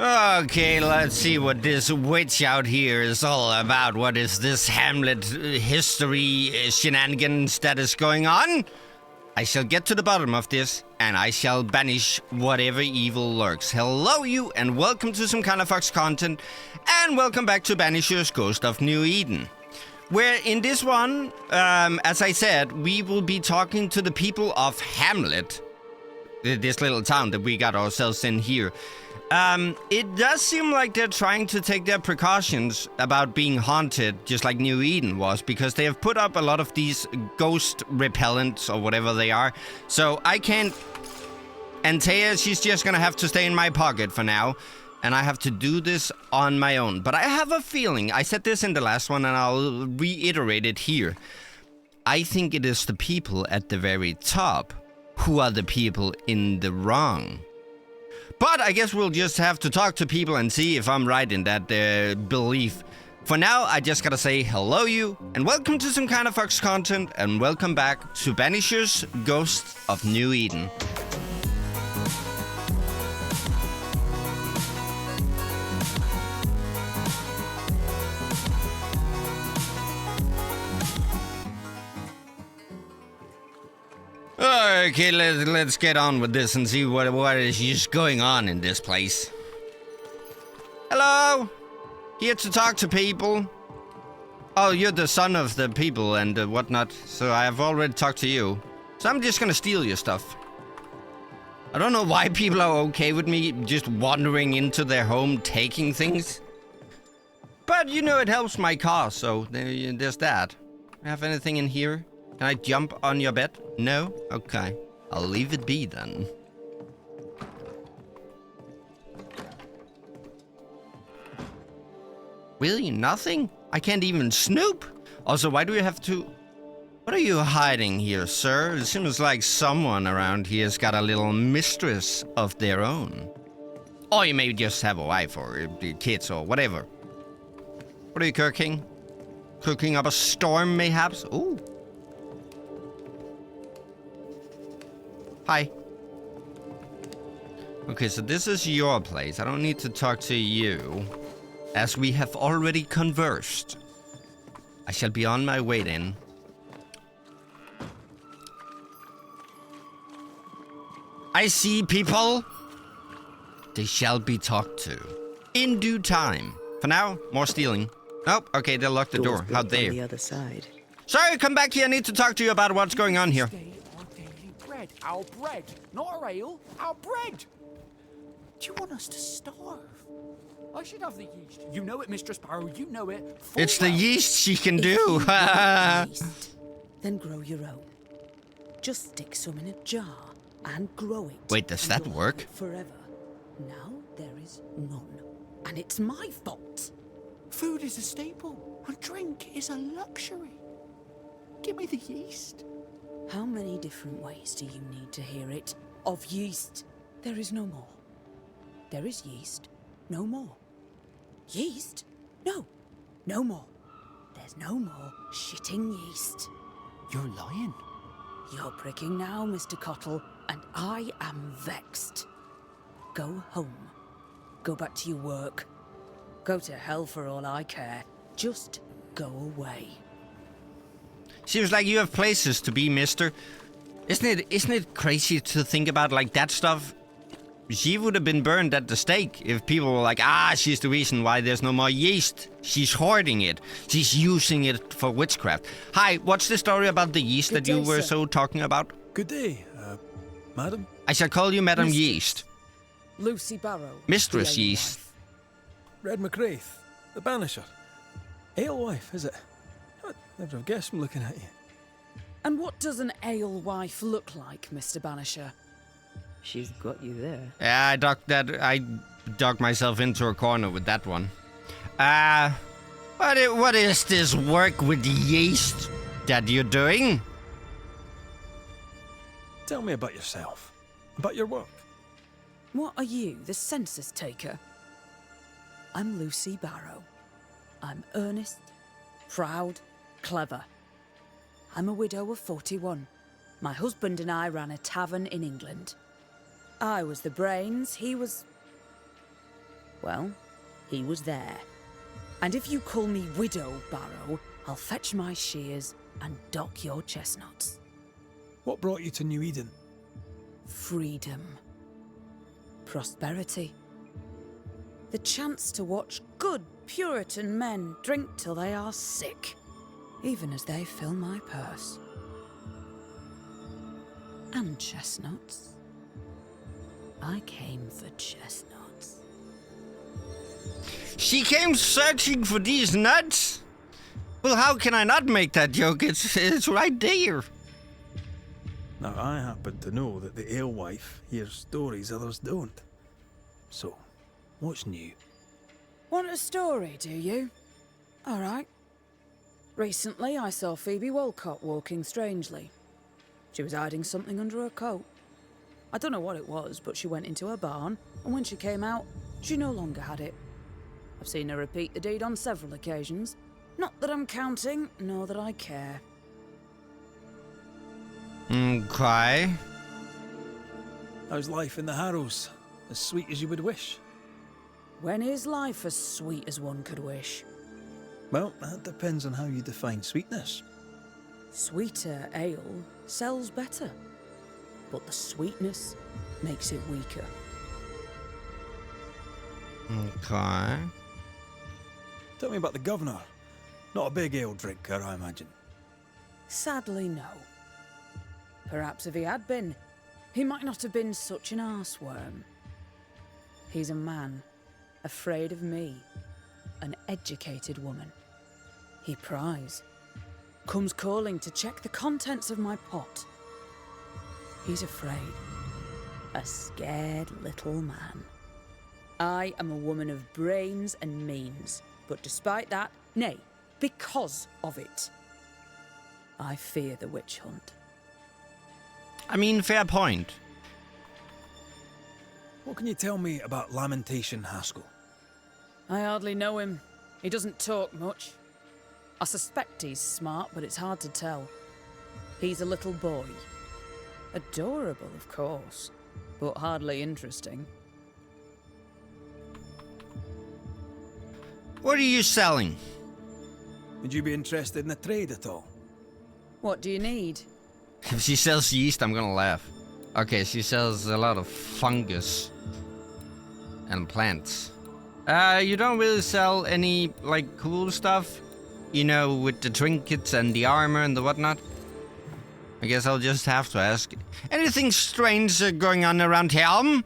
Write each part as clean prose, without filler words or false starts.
Okay, let's see what this witch out here is all about. What is this Hamlet history shenanigans that is going on? I shall get to the bottom of this, and I shall banish whatever evil lurks. Hello you, and welcome to some kind of Fox content, and welcome back to Banishers Ghost of New Eden. Where in this one, as I said, we will be talking to the people of Hamlet, this little town that we got ourselves in here. It does seem like they're trying to take their precautions about being haunted, just like New Eden was, because they have put up a lot of these ghost repellents or whatever they are. So I can't... Antea, she's just gonna have to stay in my pocket for now, and I have to do this on my own. But I have a feeling, I said this in the last one and I'll reiterate it here. I think it is the people at the very top who are the people in the wrong. But I guess we'll just have to talk to people and see if I'm right in that belief. For now, I just gotta say hello you, and welcome to some kind of Fox content, and welcome back to Banishers Ghost of New Eden. Okay, let's get on with this and see what is just going on in this place. Hello? Here to talk to people. Oh, you're the son of the people and whatnot, so I have already talked to you. So I'm just gonna steal your stuff. I don't know why people are okay with me just wandering into their home taking things. But, you know, it helps my cause, so there's that. Have anything in here? Can I jump on your bed? No? Okay. I'll leave it be then. Really? Nothing? I can't even snoop? Also, why do you have to... What are you hiding here, sir? It seems like someone around here's got a little mistress of their own. Or you may just have a wife or kids or whatever. What are you cooking? Cooking up a storm, mayhaps? Ooh. Hi. Okay, so this is your place. I don't need to talk to you, as we have already conversed. I shall be on my way then. I see people. They shall be talked to. In due time. For now, more stealing. Nope, okay, they locked the door. How dare. The other side. Sorry, come back here. I need to talk to you about what's going on here. Our bread, not our ale, our bread. Do you want us to starve? I should have the yeast. You know it, Mistress Sparrow, you know it. It's the yeast she can do. Yeast, then grow your own. Just stick some in a jar and grow it. Wait, does that work? Forever. Now there is none. And it's my fault. Food is a staple, and drink is a luxury. Give me the yeast. How many different ways do you need to hear it? Of yeast, there is no more. There is yeast, no more. Yeast? No, no more. There's no more shitting yeast. You're lying. You're pricking now, Mr. Cottle, and I am vexed. Go home. Go back to your work. Go to hell for all I care. Just go away. Seems like you have places to be, mister. Isn't it crazy to think about like that stuff? She would have been burned at the stake if people were like, she's the reason why there's no more yeast. She's hoarding it. She's using it for witchcraft. Hi, what's the story about the yeast that you were so talking about? Good day, madam. I shall call you Madam Yeast. Lucy Barrow. Mistress Yeast. Red McGrath, the Banisher. Alewife, is it? I'd never have guessed from looking at you. And what does an alewife look like, Mr. Banisher? She's got you there. Yeah, I dug myself into a corner with that one. What is this work with the yeast that you're doing? Tell me about yourself. About your work. What are you, the census taker? I'm Lucy Barrow. I'm earnest, proud, clever. I'm a widow of 41. My husband and I ran a tavern in England. I was the brains, he was... Well, he was there. And if you call me Widow Barrow, I'll fetch my shears and dock your chestnuts. What brought you to New Eden? Freedom. Prosperity. The chance to watch good Puritan men drink till they are sick, even as they fill my purse. And chestnuts. I came for chestnuts. She came searching for these nuts? Well, how can I not make that joke? It's right there. Now, I happen to know that the alewife hears stories others don't. So, what's new? Want a story, do you? All right. Recently, I saw Phoebe Walcott walking strangely. She was hiding something under her coat. I don't know what it was, but she went into her barn, and when she came out, she no longer had it. I've seen her repeat the deed on several occasions. Not that I'm counting, nor that I care. Okay. How's life in the Harrows? As sweet as you would wish? When is life as sweet as one could wish? Well, that depends on how you define sweetness. Sweeter ale sells better, but the sweetness makes it weaker. Okay. Tell me about the governor. Not a big ale drinker, I imagine. Sadly, no. Perhaps if he had been, he might not have been such an arseworm. He's a man, afraid of me, an educated woman. He pries, comes calling to check the contents of my pot. He's afraid, a scared little man. I am a woman of brains and means, but despite that, nay, because of it, I fear the witch hunt. I mean, fair point. What can you tell me about Lamentation Haskell? I hardly know him. He doesn't talk much. I suspect he's smart, but it's hard to tell. He's a little boy. Adorable, of course, but hardly interesting. What are you selling? Would you be interested in a trade at all? What do you need? If she sells yeast, I'm gonna laugh. Okay, she sells a lot of fungus and plants. You don't really sell any, like, cool stuff? You know, with the trinkets and the armor and the whatnot? I guess I'll just have to ask. Anything strange going on around Helm?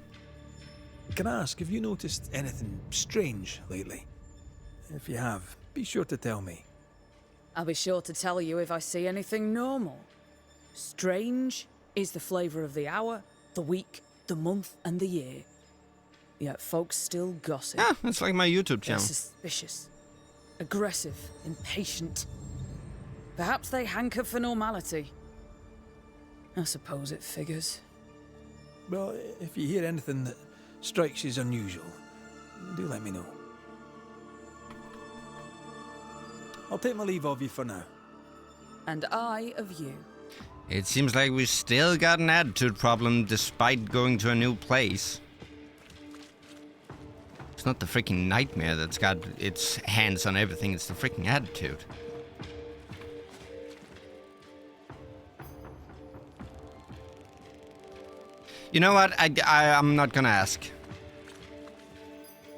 Can I ask, have you noticed anything strange lately? If you have, be sure to tell me. I'll be sure to tell you if I see anything normal. Strange is the flavour of the hour, the week, the month, and the year. Yet folks still gossip. Yeah, it's like my YouTube They're channel. suspicious, aggressive, impatient. Perhaps they hanker for normality. I suppose it figures. Well, if you hear anything that strikes you as unusual, do let me know. I'll take my leave of you for now. And I of you. It seems like we still got an attitude problem despite going to a new place. It's not the freaking nightmare that's got its hands on everything, it's the freaking attitude. You know what? I'm not gonna ask.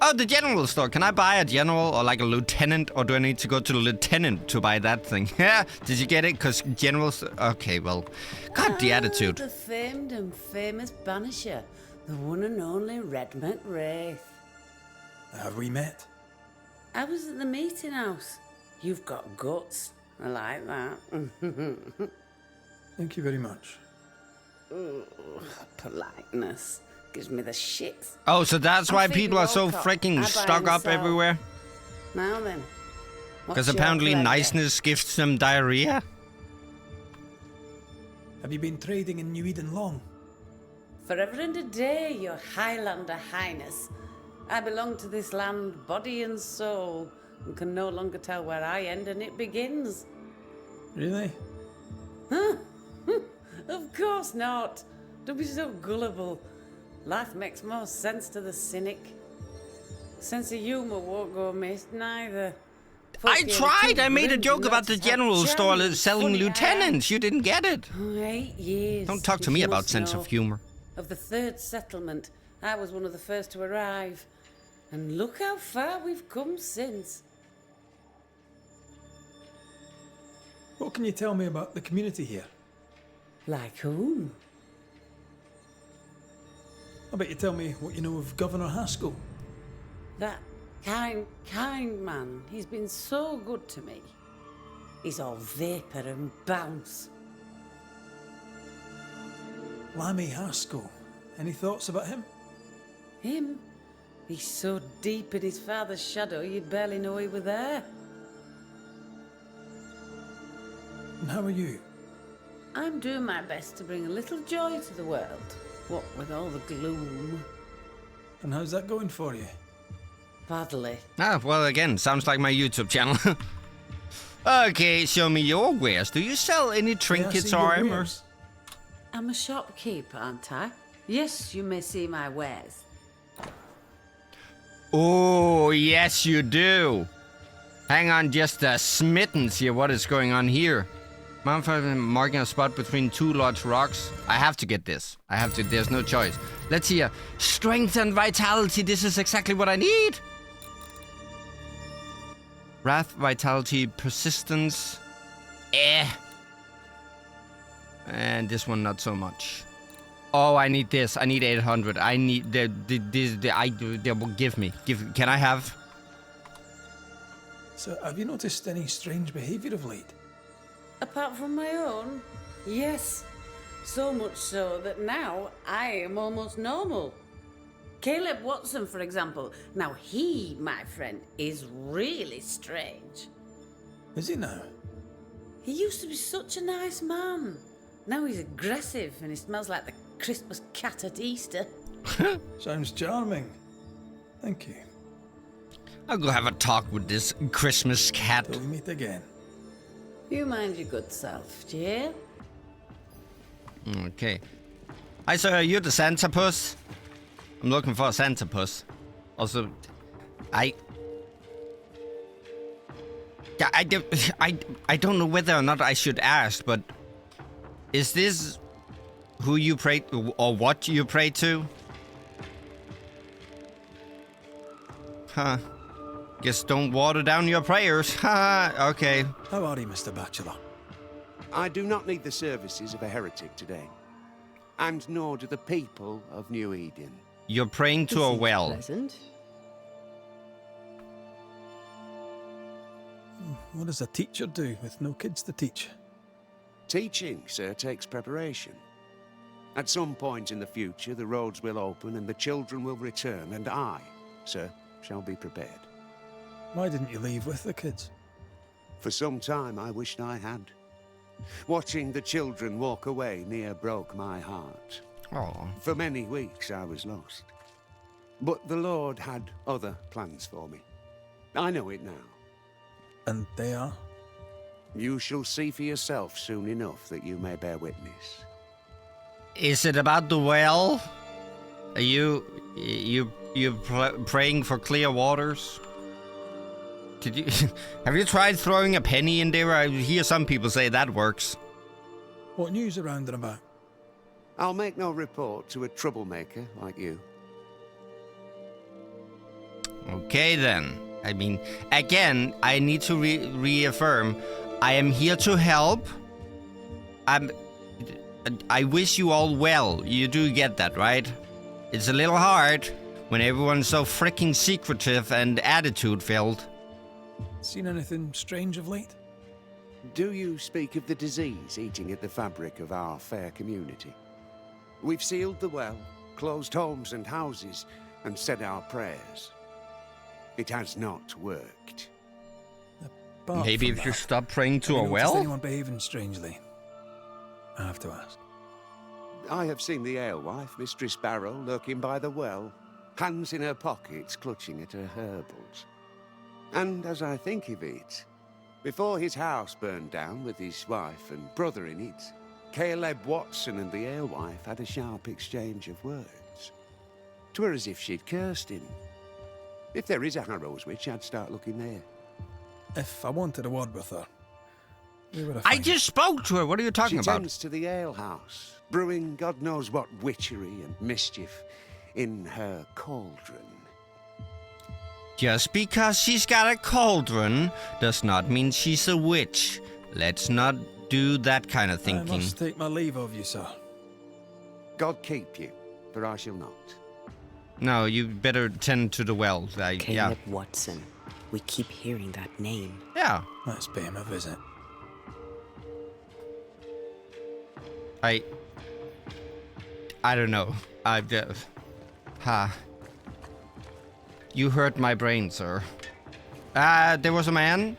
Oh, the general store. Can I buy a general or like a lieutenant, or do I need to go to the lieutenant to buy that thing? Yeah, did you get it? Because generals... Okay, well, God, the attitude. The famed and famous Banisher, the one and only Red McWraith. Have we met? I was at the meeting house. You've got guts. I like that. Thank you very much. Ooh, politeness. Gives me the shits. Oh, so that's I'm why Phoebe people are so Walcott. freaking I buy stuck and up sell. everywhere? Now then. Because what's your apparently pleasure? niceness gives them diarrhea? Have you been trading in New Eden long? Forever and a day, your Highlander Highness. I belong to this land, body and soul, and can no longer tell where I end and it begins. Really? Of course not. Don't be so gullible. Life makes more sense to the cynic. Sense of humour won't go amiss neither. I Folk here are tried. too I made a grim joke not about to the have general store challenge. selling Funny I am. lieutenants. You didn't get it. 8 years. Don't talk to if me you about must sense know. of humor. Of the third settlement, I was one of the first to arrive. And look how far we've come since. What can you tell me about the community here? Like whom? I bet you tell me what you know of Governor Haskell. That kind man. He's been so good to me. He's all vapour and bounce. Lammy Haskell. Any thoughts about him? Him? He's so deep in his father's shadow you'd barely know he were there. And how are you? I'm doing my best to bring a little joy to the world. What with all the gloom. And how's that going for you? Badly. Ah, well, again, sounds like my YouTube channel. Okay, show me your wares. Do you sell any trinkets Yeah, I see or your armor? wares. I'm a shopkeeper, aren't I? Yes, you may see my wares. Oh, yes, you do. Hang on just a smitten here. What is going on here? Marking a spot between two large rocks. I have to get this. I have to. There's no choice. Let's see. Strength and vitality. This is exactly what I need. Wrath, vitality, persistence. And this one not so much. Oh, I need this. I need 800. I need they will give me. Can I have? So, have you noticed any strange behaviour of late? Apart from my own? Yes. So much so that now I am almost normal. Caleb Watson, for example. Now he, my friend, is really strange. Is he now? He used to be such a nice man. Now he's aggressive and he smells like the Christmas cat at Easter. Sounds charming. Thank you. I'll go have a talk with this Christmas cat. Till we meet again. You mind your good self, do you hear? Okay. Hi, sir. Are you the Santa Puss? I'm looking for a Santa Puss. Also, I don't know whether or not I should ask, but is this who you pray to, or what you pray to? Huh. Guess don't water down your prayers. Ha. Okay. How are you, Mr. Bachelor? I do not need the services of a heretic today, and nor do the people of New Eden. You're praying to a well. Pleasant. What does a teacher do with no kids to teach? Teaching, sir, takes preparation. At some point in the future, the roads will open and the children will return, and I, sir, shall be prepared. Why didn't you leave with the kids? For some time, I wished I had. Watching the children walk away near broke my heart. Oh. For many weeks, I was lost. But the Lord had other plans for me. I know it now. And they are? You shall see for yourself soon enough that you may bear witness. Is it about the well? Are you praying for clear waters? Did you have you tried throwing a penny in there? I hear some people say that works. What news around and about? I'll make no report to a troublemaker like you. Okay then. I mean, again, I need to reaffirm, I am here to help. I wish you all well. You do get that, right? It's a little hard when everyone's so freaking secretive and attitude-filled. Seen anything strange of late? Do you speak of the disease eating at the fabric of our fair community? We've sealed the well, closed homes and houses, and said our prayers. It has not worked. Apart Maybe from if you that, stop praying to have a you noticed well? anyone behaving strangely? I have to ask. I have seen the alewife, Mistress Barrow, lurking by the well, hands in her pockets, clutching at her herbals. And as I think of it, before his house burned down with his wife and brother in it, Caleb Watson and the alewife had a sharp exchange of words. 'Twere as if she'd cursed him. If there is a Harrow's witch, I'd start looking there. If I wanted a word with her, we would have. I just spoke to her. What are you talking She about? tends to the alehouse, brewing God knows what witchery and mischief in her cauldron. Just because she's got a cauldron does not mean she's a witch. Let's not do that kind of I thinking. must take my leave of you, sir. God keep you, for I shall not. No, you better tend to the well. Yeah. Caleb Watson. We keep hearing that name. Yeah. Let's pay him a visit. I don't know. You hurt my brain, sir. There was a man.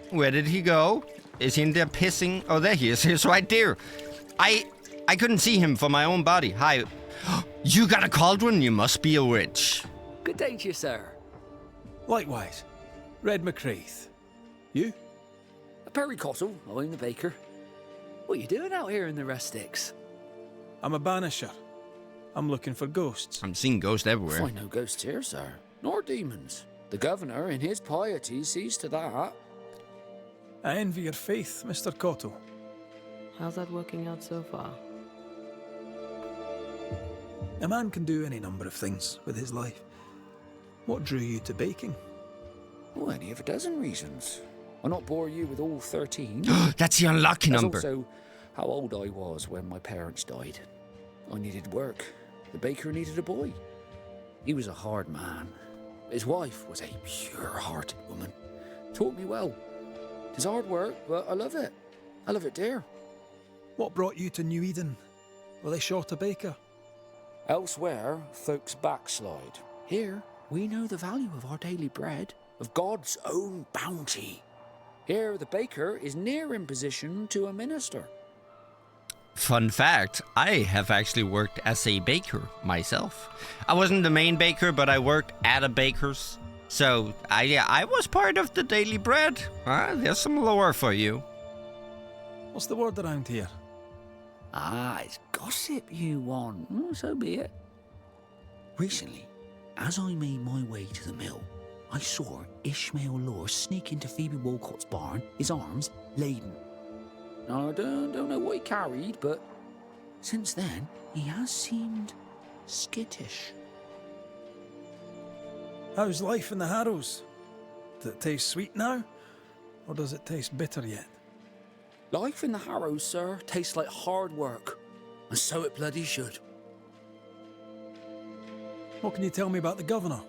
Where did he go? Is he in there pissing? Oh, there he is. He's right there. I couldn't see him for my own body. Hi. You got a cauldron? You must be a witch. Good day to you, sir. Likewise, Red McCraith. You? Perry Cottle, I'm the baker. What are you doing out here in the rustics? I'm a banisher. I'm looking for ghosts. I'm seeing ghosts everywhere. Find no ghosts here, sir. Nor demons. The governor, in his piety, sees to that. I envy your faith, Mr. Cotto. How's that working out so far? A man can do any number of things with his life. What drew you to baking? Oh, any of a dozen reasons. I'll not bore you with all 13. That's the unlucky That's number. also how old I was when my parents died. I needed work. The baker needed a boy. He was a hard man. His wife was a pure-hearted woman. Taught me well. 'Tis hard work, but I love it. I love it, dear. What brought you to New Eden? Were they short a baker? Elsewhere, folks backslide. Here, we know the value of our daily bread, of God's own bounty. Here, the baker is near in position to a minister. Fun fact, I have actually worked as a baker myself. I wasn't the main baker, but I worked at a baker's. So, I was part of the daily bread. There's some lore for you. What's the word around here? Ah, it's gossip you want. So be it. Recently, as I made my way to the mill, I saw Ishmael Law sneak into Phoebe Walcott's barn, his arms laden. Now, I don't know what he carried, but since then, he has seemed skittish. How's life in the Harrows? Does it taste sweet now? Or does it taste bitter yet? Life in the Harrows, sir, tastes like hard work. And so it bloody should. What can you tell me about the governor?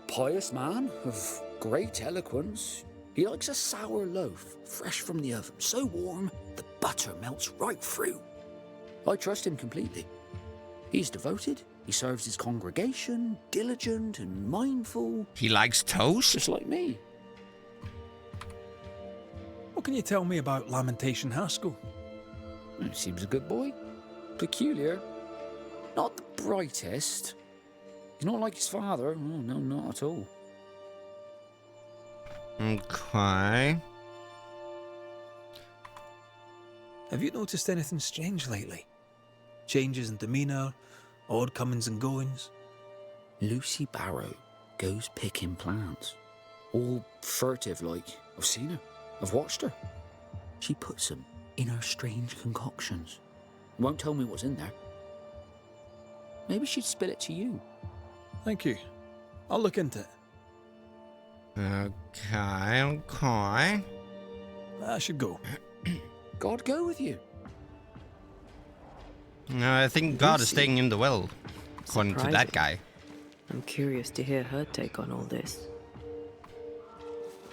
Pious man of great eloquence. He likes a sour loaf, fresh from the oven, so warm the butter melts right through. I trust him completely. He's devoted, he serves his congregation, diligent and mindful, He likes toast? just like me. What can you tell me about Lamentation Haskell? He seems a good boy. Peculiar. Not the brightest. He's not like his father. Oh, no, not at all. Okay. Have you noticed anything strange lately? Changes in demeanour, odd comings and goings? Lucy Barrow goes picking plants. All furtive like. I've seen her. I've watched her. She puts them in her strange concoctions. Won't tell me what's in there. Maybe she'd spill it to you. Thank you. I'll look into it. Okay. I should go. God go with you. No, I think God is Lucy. staying in the well, according to that guy. I'm curious to hear her take on all this.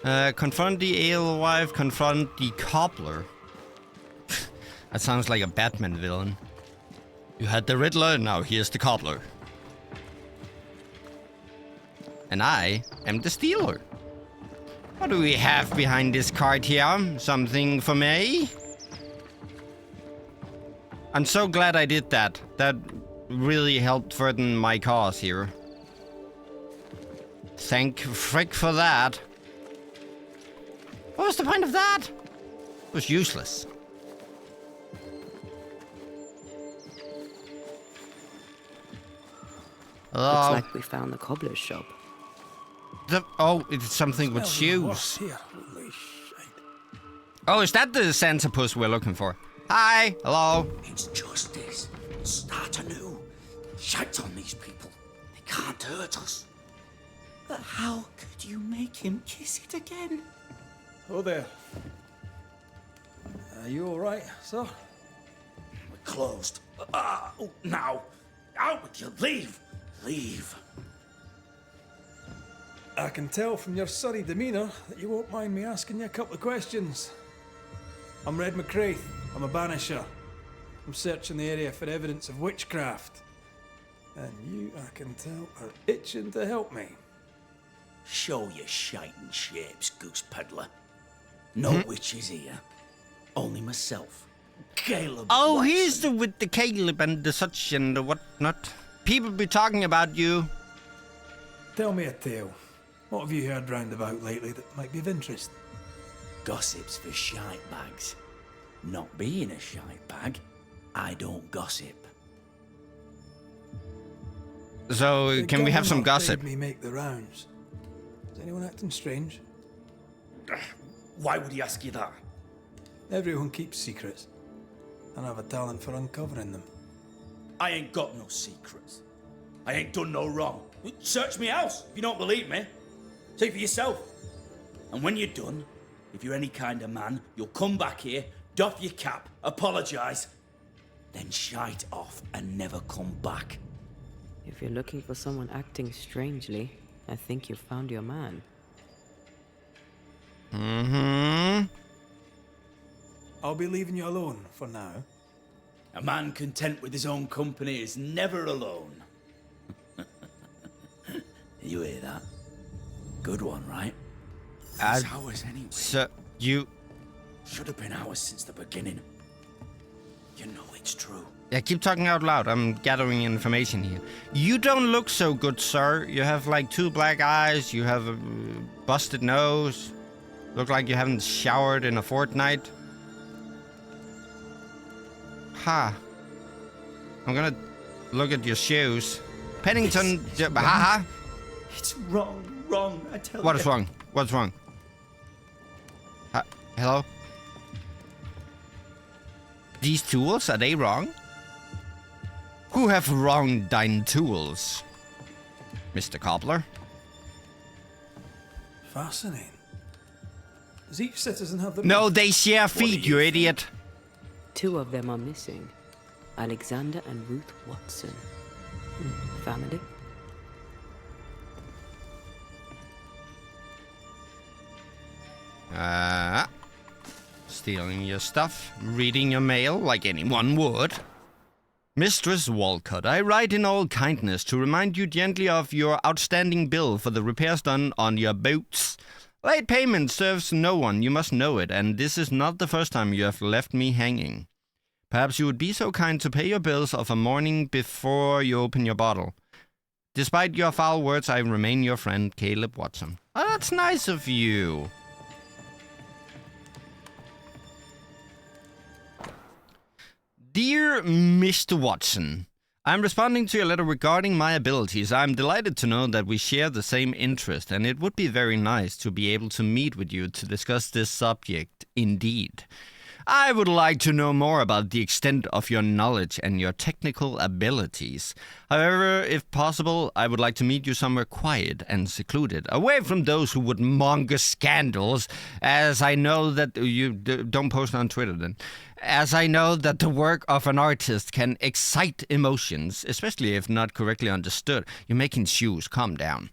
Confront the alewife, confront the cobbler. That sounds like a Batman villain. You had the Riddler, now here's the cobbler. And I am the stealer. What do we have behind this card here? Something for me? I'm so glad I did that. That really helped further my cause here. Thank frick for that. What was the point of that? It was useless. Looks Hello? like we found the cobbler's shop. Oh, it's something with Smells even worse shoes. here. Holy shit. Oh, is that the Santapus we're looking for? Hi, hello. It's justice. Start anew. Shite on these people. They can't hurt us. But how could you make him kiss it again? Oh there. Are you all right, sir? We're closed. Now. Out with you. Leave. Leave. I can tell from your surly demeanour that you won't mind me asking you a couple of questions. I'm Red McCraith. I'm a Banisher. I'm searching the area for evidence of witchcraft. And you, I can tell, are itching to help me. Show your shite and shapes, goose peddler. No witches here. Only myself. Caleb. Oh, Watson. he's with the Caleb and the such and the whatnot. People be talking about you. Tell me a tale. What have you heard round about lately that might be of interest? Gossips for shite bags. Not being a shite bag, I don't gossip. So, The can we have some governor gossip? made me make the rounds. Is anyone acting strange? Why would he ask you that? Everyone keeps secrets, and I have a talent for uncovering them. I ain't got no secrets. I ain't done no wrong. Search me house if you don't believe me. See for yourself. And when you're done, if you're any kind of man, you'll come back here, doff your cap, apologise, then shite off and never come back. If you're looking for someone acting strangely, I think you've found your man. Mm-hmm. I'll be leaving you alone for now. A man content with his own company is never alone. You hear that? Good one, right? It's ours anyway. So, you... Should have been ours since the beginning. You know it's true. Yeah, keep talking out loud. I'm gathering information here. You don't look so good, sir. You have like 2 black eyes. You have a busted nose. Look like you haven't showered in a fortnight. Ha. I'm gonna look at your shoes. Pennington... Ha. It's wrong, I tell What you. is wrong? What's wrong? Hello? These tools, are they wrong? Who have wronged thine tools? Mr. Cobbler? Fascinating. Does each citizen have the... No, they share feet, you idiot. 2 of them are missing. Alexander and Ruth Watson. Family? Stealing your stuff, reading your mail like anyone would. Mistress Walcott, I write in all kindness to remind you gently of your outstanding bill for the repairs done on your boats. Late payment serves no one, you must know it, and this is not the first time you have left me hanging. Perhaps you would be so kind to pay your bills of a morning before you open your bottle. Despite your foul words, I remain your friend, Caleb Watson. Oh, that's nice of you. Dear Mr. Watson, I'm responding to your letter regarding my abilities. I'm delighted to know that we share the same interest, and it would be very nice to be able to meet with you to discuss this subject indeed. I would like to know more about the extent of your knowledge and your technical abilities. However, if possible, I would like to meet you somewhere quiet and secluded, away from those who would monger scandals, as I know that you don't post on Twitter then. As I know that the work of an artist can excite emotions, especially if not correctly understood. You're making shoes, calm down.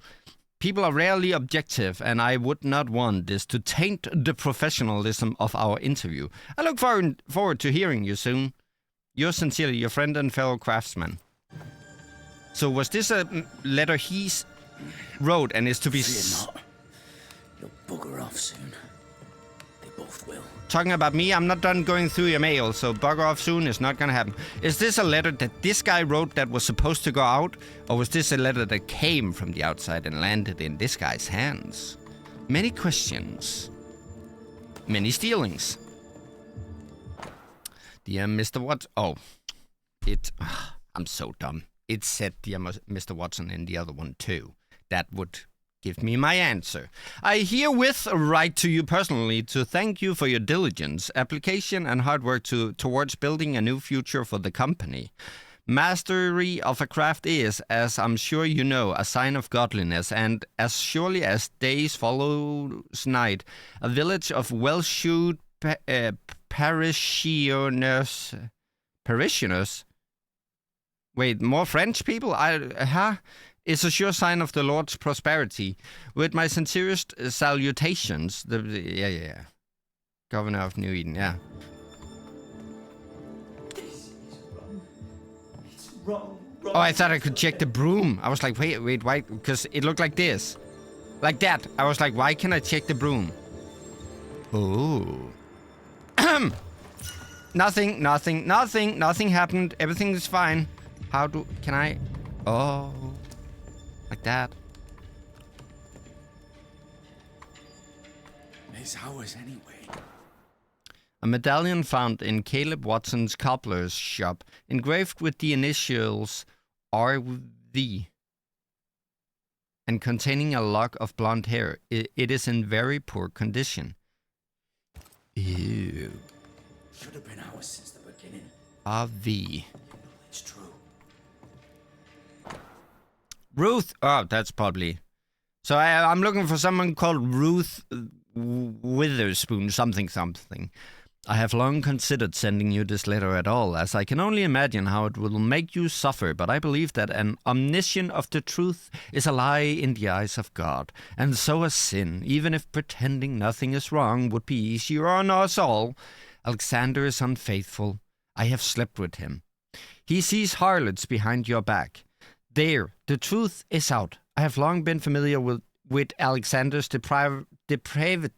People are rarely objective, and I would not want this to taint the professionalism of our interview. I look forward to hearing you soon. Yours sincerely, your friend and fellow craftsman. So was this a letter he wrote and is to be... Fear not. You'll bugger off soon. They both will. Talking about me, I'm not done going through your mail, so bugger off soon is not gonna happen. Is this a letter that this guy wrote that was supposed to go out? Or was this a letter that came from the outside and landed in this guy's hands? Many questions. Many stealings. Dear Mr. Watson... Oh. I'm so dumb. It said Dear Mr. Watson in the other one too. That would Give me my answer. I herewith write to you personally to thank you for your diligence, application, and hard work towards building a new future for the company. Mastery of a craft is, as I'm sure you know, a sign of godliness, and as surely as days follows night, a village of well-shoed parishioners... Parishioners? Wait, more French people? It's a sure sign of the Lord's prosperity. With my sincerest salutations, yeah. Governor of New Eden, yeah. It's wrong. Oh, I thought I could check the broom. I was like, wait, why? Because it looked like this. Like that. I was like, why can I check the broom? Oh. Nothing happened. Everything is fine. Can I? Oh. Like that. It's ours anyway. A medallion found in Caleb Watson's cobbler's shop, engraved with the initials RV, and containing a lock of blonde hair. It is in very poor condition. Ew. Should have been ours since the beginning. RV. It's true. Ruth. Oh, that's probably. So I'm looking for someone called Ruth Witherspoon, something. I have long considered sending you this letter at all, as I can only imagine how it will make you suffer, but I believe that an omniscience of the truth is a lie in the eyes of God, and so a sin, even if pretending nothing is wrong would be easier on us all. Alexander is unfaithful. I have slept with him. He sees harlots behind your back. There, the truth is out. I have long been familiar with Alexander's depraved...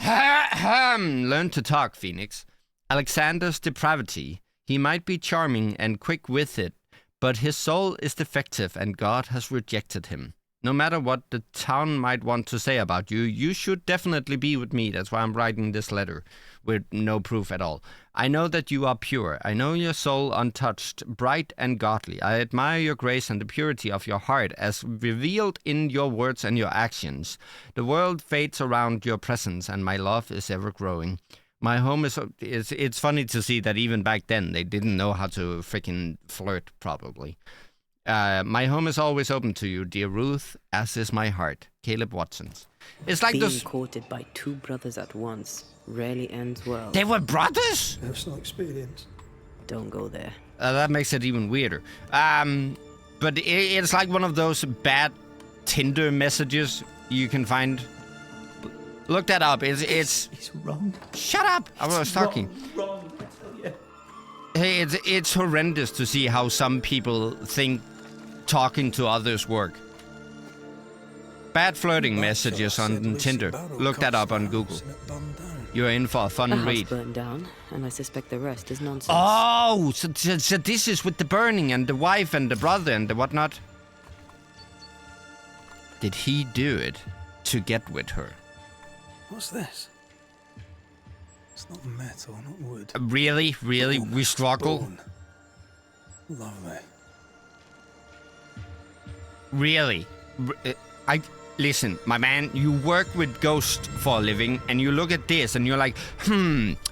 Learn to talk, Phoenix. Alexander's depravity. He might be charming and quick-witted, but his soul is defective and God has rejected him. No matter what the town might want to say about you, you should definitely be with me. That's why I'm writing this letter, with no proof at all. I know that you are pure. I know your soul untouched, bright and godly. I admire your grace and the purity of your heart as revealed in your words and your actions. The world fades around your presence, and my love is ever growing. My home is... It's funny to see that even back then, they didn't know how to freaking flirt, probably. My home is always open to you, dear Ruth, as is my heart. Caleb Watson's. It's like Being those... courted by two brothers at once rarely ends well. They were brothers? Personal experience. Don't go there. That makes it even weirder. But it's like one of those bad Tinder messages you can find. Look that up. It's wrong. Shut up! I was talking. Wrong, I tell you. Hey, it's horrendous to see how some people think talking to others work. Bad flirting messages on Tinder. Look that up on Google. You're in for a fun The house read. burned down, and I suspect the rest is nonsense. Oh, so this is with the burning and the wife and the brother and the whatnot. Did he do it to get with her? What's this? It's not metal, not wood. Really? Bone. We struggle? Bone. Lovely. Really? Listen, my man, you work with ghosts for a living, and you look at this, and you're like,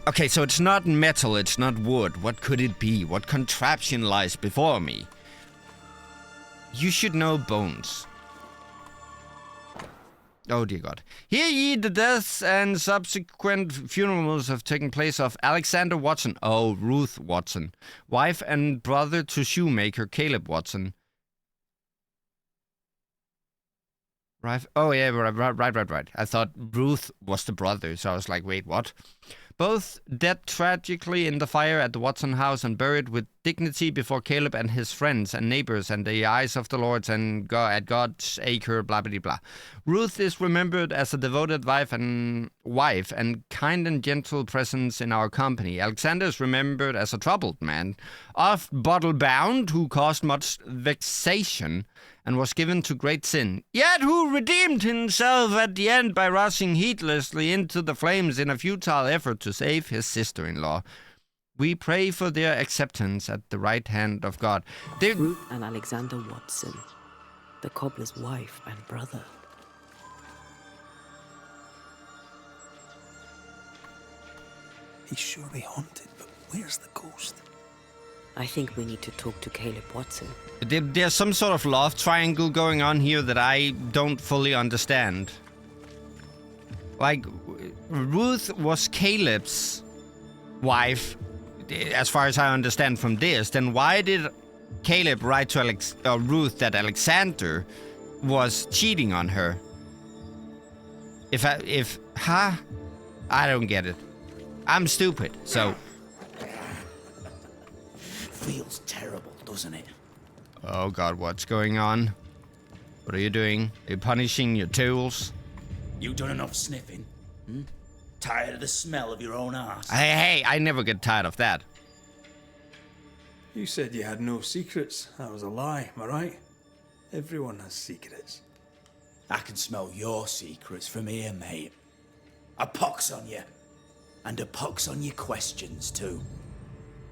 okay, so it's not metal, it's not wood. What could it be? What contraption lies before me? You should know bones. Oh, dear God. Hear ye the deaths and subsequent funerals have taken place of Alexander Watson, oh, Ruth Watson, wife and brother to shoemaker Caleb Watson. Right. Oh, yeah, right. I thought Ruth was the brother, so I was like, wait, what? Both dead tragically in the fire at the Watson house and buried with dignity before Caleb and his friends and neighbors and the eyes of the Lords and God, at God's acre, blah, blah, blah. Ruth is remembered as a devoted wife and kind and gentle presence in our company. Alexander is remembered as a troubled man, oft bottle-bound, who caused much vexation and was given to great sin, yet who redeemed himself at the end by rushing heedlessly into the flames in a futile effort to save his sister-in-law. We pray for their acceptance at the right hand of God. Ruth and Alexander Watson. The cobbler's wife and brother. He's surely haunted, but where's the ghost? I think we need to talk to Caleb Watson. There's some sort of love triangle going on here that I don't fully understand. Like, Ruth was Caleb's wife, as far as I understand from this. Then why did Caleb write to Ruth that Alexander was cheating on her? I don't get it. I'm stupid, so... Feels terrible, doesn't it? Oh god, what's going on? What are you doing? Are you punishing your tools? You done enough sniffing? Tired of the smell of your own arse? Hey, I never get tired of that. You said you had no secrets. That was a lie, am I right? Everyone has secrets. I can smell your secrets from here, mate. A pox on you. And a pox on your questions, too.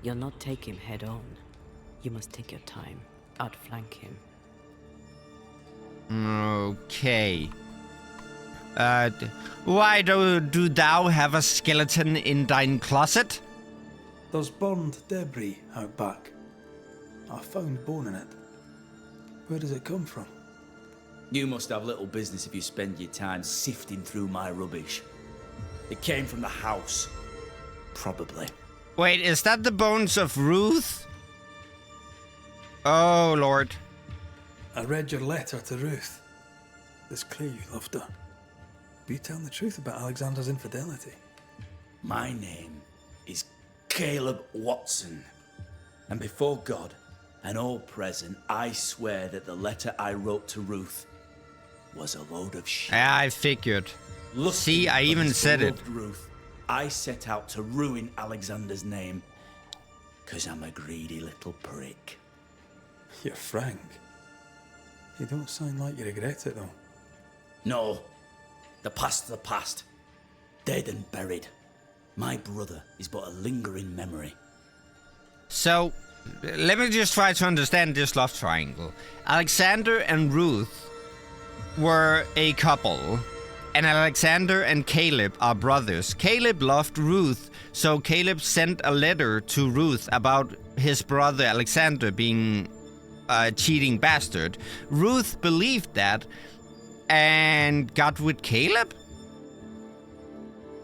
You'll not take him head on. You must take your time. Outflank him. Okay. Why do thou have a skeleton in thine closet? There's burned debris out back. I found bone in it. Where does it come from? You must have little business if you spend your time sifting through my rubbish. It came from the house. Probably. Wait, is that the bones of Ruth? Oh, Lord. I read your letter to Ruth. It's clear you loved her. But you telling the truth about Alexander's infidelity? My name is Caleb Watson. And before God and all present, I swear that the letter I wrote to Ruth was a load of shit. I figured. See, I even said it. Ruth, I set out to ruin Alexander's name. 'Cause I'm a greedy little prick. You're frank. You don't sound like you regret it, though. No. The past's the past. Dead and buried. My brother is but a lingering memory. So, let me just try to understand this love triangle. Alexander and Ruth were a couple, and Alexander and Caleb are brothers. Caleb loved Ruth, so Caleb sent a letter to Ruth about his brother Alexander being a cheating bastard. Ruth believed that and got with Caleb?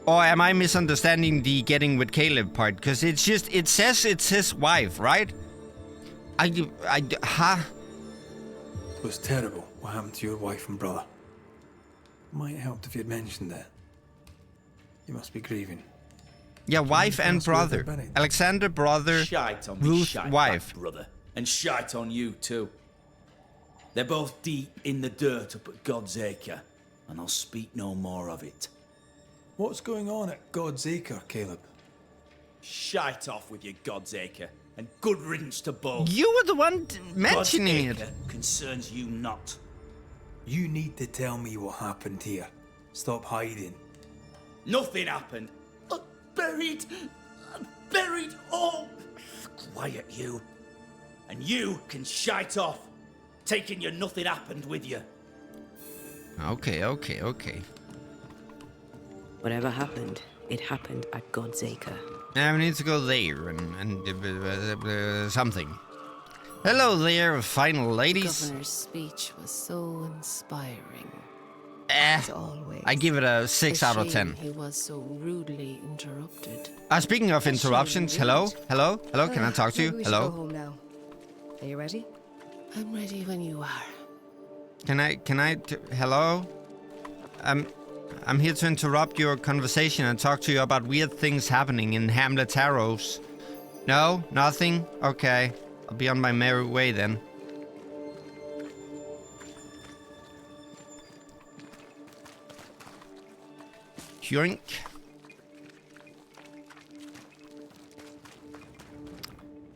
Or am I misunderstanding the getting with Caleb part? Because it says it's his wife, right? It was terrible what happened to your wife and brother. Might help if you'd mentioned it. You must be grieving. Yeah, wife and brother. Alexander, brother, Shite on me, Ruth, shite wife. back, brother. And shite on you, too. They're both deep in the dirt up at God's Acre, and I'll speak no more of it. What's going on at God's Acre, Caleb? Shite off with your God's Acre, and good riddance to both. You were the one mentioning God's it. Acre concerns you not. You need to tell me what happened here. Stop hiding. Nothing happened. Buried all. Quiet, you. And you can shite off, taking your nothing happened with you. Okay. Whatever happened, it happened at God's Acre. Now we need to go there and something. Hello there, fine ladies. The governor's speech was so inspiring. As always. I give it a 6 out of 10. He was so rudely interrupted. Speaking of interruptions, hello, can I talk to you? We should Hello? go home now. Are you ready? I'm ready when you are. Hello? I'm here to interrupt your conversation and talk to you about weird things happening in Hamlets Harrow. No? Nothing? Okay. I'll be on my merry way then. Yoink.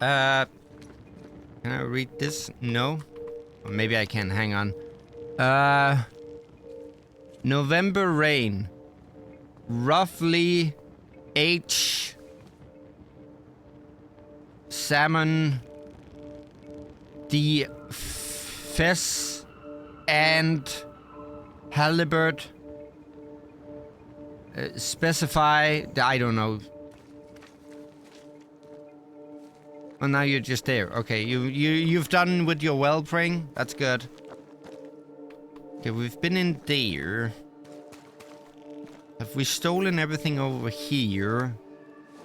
Can I read this? No? Or maybe I can. Hang on. November rain. Roughly H. Salmon. The Fess. and halberd. Specify. I don't know. Well, now you're just there. Okay, you've done with your well praying. That's good. Okay, we've been in there. Have we stolen everything over here?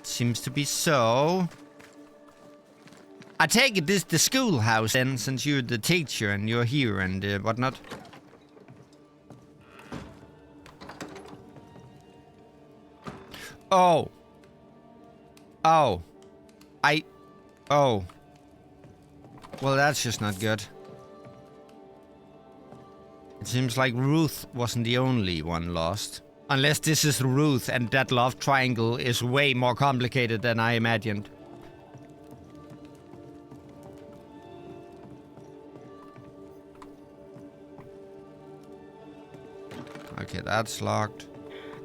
Seems to be so. I take it this is the schoolhouse then, since you're the teacher and you're here and whatnot. Oh. Oh. Oh. Well, that's just not good. It seems like Ruth wasn't the only one lost. Unless this is Ruth and that love triangle is way more complicated than I imagined. Okay, that's locked.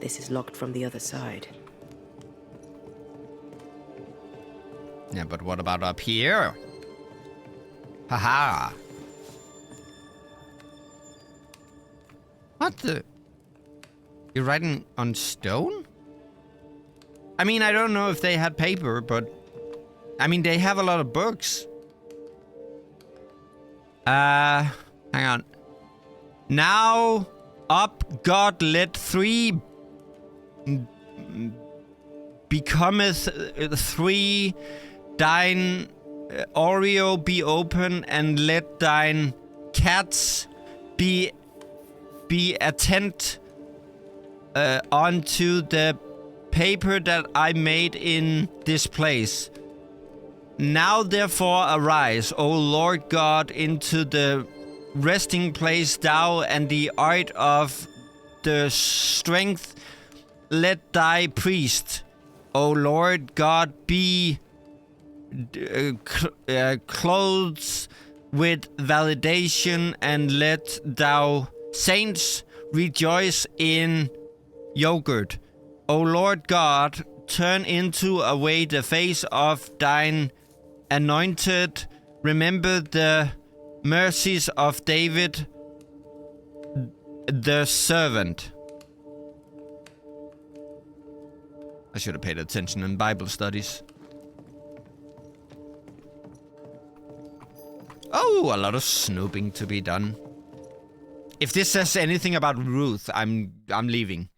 This is locked from the other side. Yeah, but what about up here? Haha. What the? You're writing on stone? I mean, I don't know if they had paper, but... I mean, they have a lot of books. Hang on. Now, up God let 3... becometh 3... Thine Oreo be open, and let thine cats be attent onto the paper that I made in this place. Now therefore arise, O Lord God, into the resting place, thou and the art of the strength. Let thy priest, O Lord God, be clothes with validation, and let thou saints rejoice in yogurt. O Lord God, turn into away the face of thine anointed. Remember the mercies of David, the servant. I should have paid attention in Bible studies. Oh, a lot of snooping to be done. If this says anything about Ruth, I'm leaving.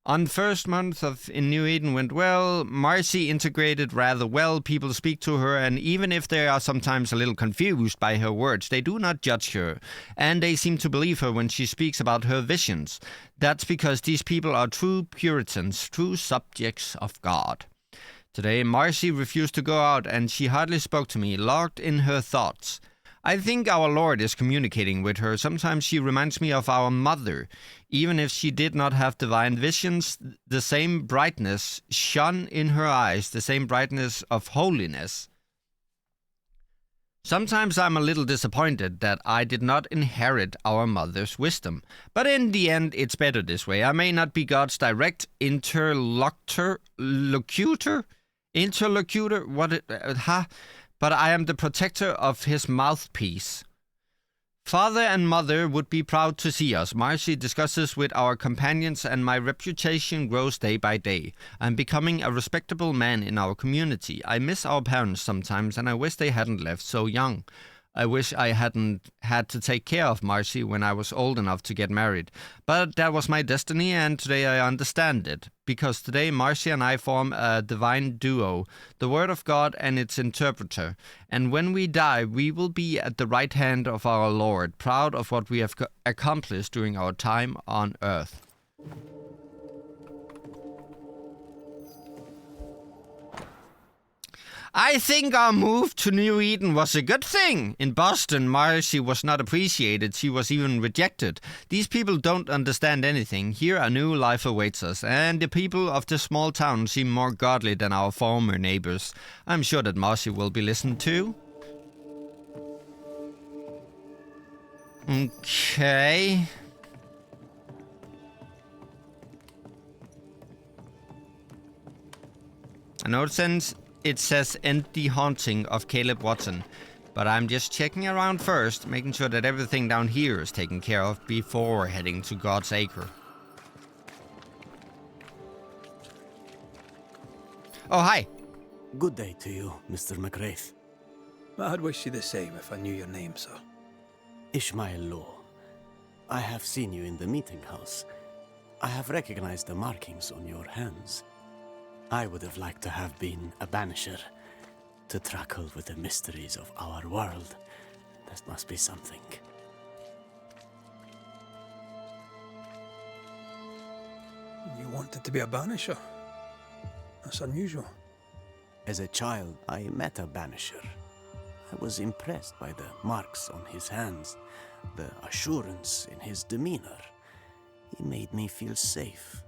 On first month in New Eden went well. Marcy integrated rather well. People speak to her, and even if they are sometimes a little confused by her words, they do not judge her. And they seem to believe her when she speaks about her visions. That's because these people are true Puritans, true subjects of God. Today, Marcy refused to go out, and she hardly spoke to me, locked in her thoughts. I think our Lord is communicating with her. Sometimes she reminds me of our mother. Even if she did not have divine visions, the same brightness shone in her eyes, the same brightness of holiness. Sometimes I'm a little disappointed that I did not inherit our mother's wisdom. But in the end, it's better this way. I may not be God's direct interlocutor, but I am the protector of his mouthpiece. Father and mother would be proud to see us. Marcy discusses with our companions, and my reputation grows day by day. I'm becoming a respectable man in our community. I miss our parents sometimes, and I wish they hadn't left so young. I wish I hadn't had to take care of Marcy when I was old enough to get married. But that was my destiny, and today I understand it. Because today Marcy and I form a divine duo, the Word of God and its interpreter. And when we die, we will be at the right hand of our Lord, proud of what we have accomplished during our time on earth. I think our move to New Eden was a good thing. In Boston, Marcy was not appreciated. She was even rejected. These people don't understand anything. Here a new life awaits us, and the people of this small town seem more godly than our former neighbors. I'm sure that Marcy will be listened to. Okay. I know it says end the haunting of Caleb Watson. But I'm just checking around first, making sure that everything down here is taken care of before heading to God's Acre. Oh, hi. Good day to you, Mr. McWraith. I'd wish you the same if I knew your name, sir. Ishmael Law. I have seen you in the meeting house. I have recognized the markings on your hands. I would have liked to have been a banisher, to tackle with the mysteries of our world. That must be something. You wanted to be a banisher? That's unusual. As a child, I met a banisher. I was impressed by the marks on his hands, the assurance in his demeanor. He made me feel safe.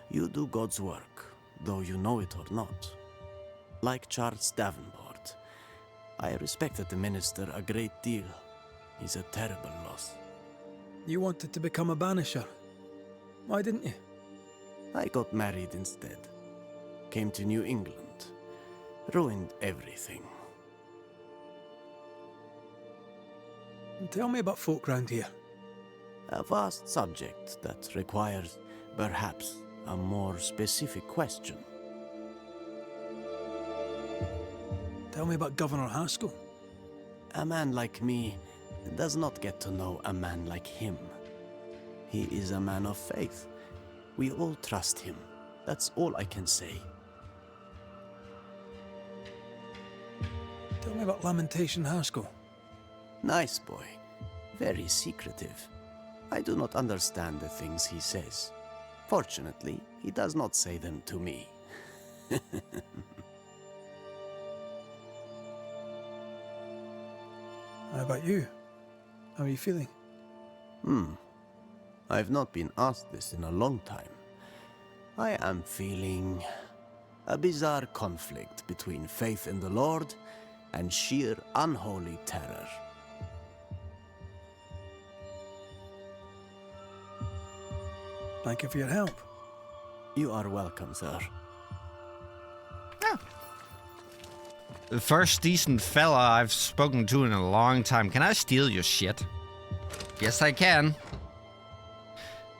You do God's work, though you know it or not. Like Charles Davenport, I respected the minister a great deal. He's a terrible loss. You wanted to become a banisher. Why didn't you? I got married instead. Came to New England. Ruined everything. Tell me about folk round here. A vast subject that requires, perhaps, a more specific question. Tell me about Governor Haskell. A man like me does not get to know a man like him. He is a man of faith. We all trust him. That's all I can say. Tell me about Lamentation Haskell. Nice boy. Very secretive. I do not understand the things he says. Fortunately, he does not say them to me. How about you? How are you feeling? I've not been asked this in a long time. I am feeling a bizarre conflict between faith in the Lord and sheer unholy terror. Thank you for your help. You are welcome, sir. The first decent fella I've spoken to in a long time. Can I steal your shit? Yes, I can.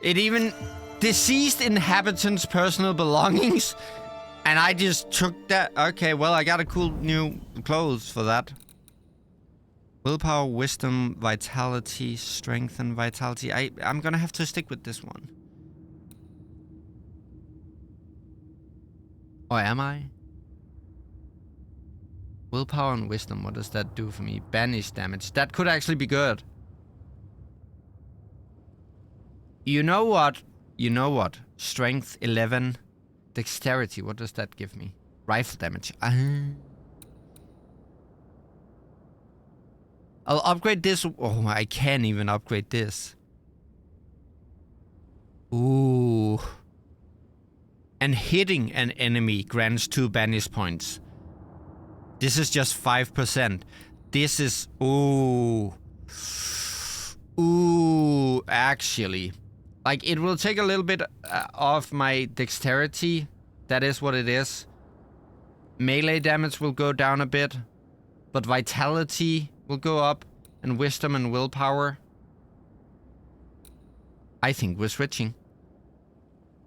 It even deceased inhabitants' personal belongings. And I just took that. Okay, well, I got a cool new clothes for that. Willpower, wisdom, vitality, strength, and vitality. I'm gonna have to stick with this one. Or am I? Willpower and wisdom, what does that do for me? Banish damage. That could actually be good. You know what? You know what? Strength 11. Dexterity, what does that give me? Rifle damage. I'll upgrade this. Oh, I can't even upgrade this. Ooh. And hitting an enemy grants 2 banish points. This is just 5%. This is... Ooh. Ooh, actually. Like, it will take a little bit off my dexterity. That is what it is. Melee damage will go down a bit. But vitality will go up. And wisdom and willpower. I think we're switching.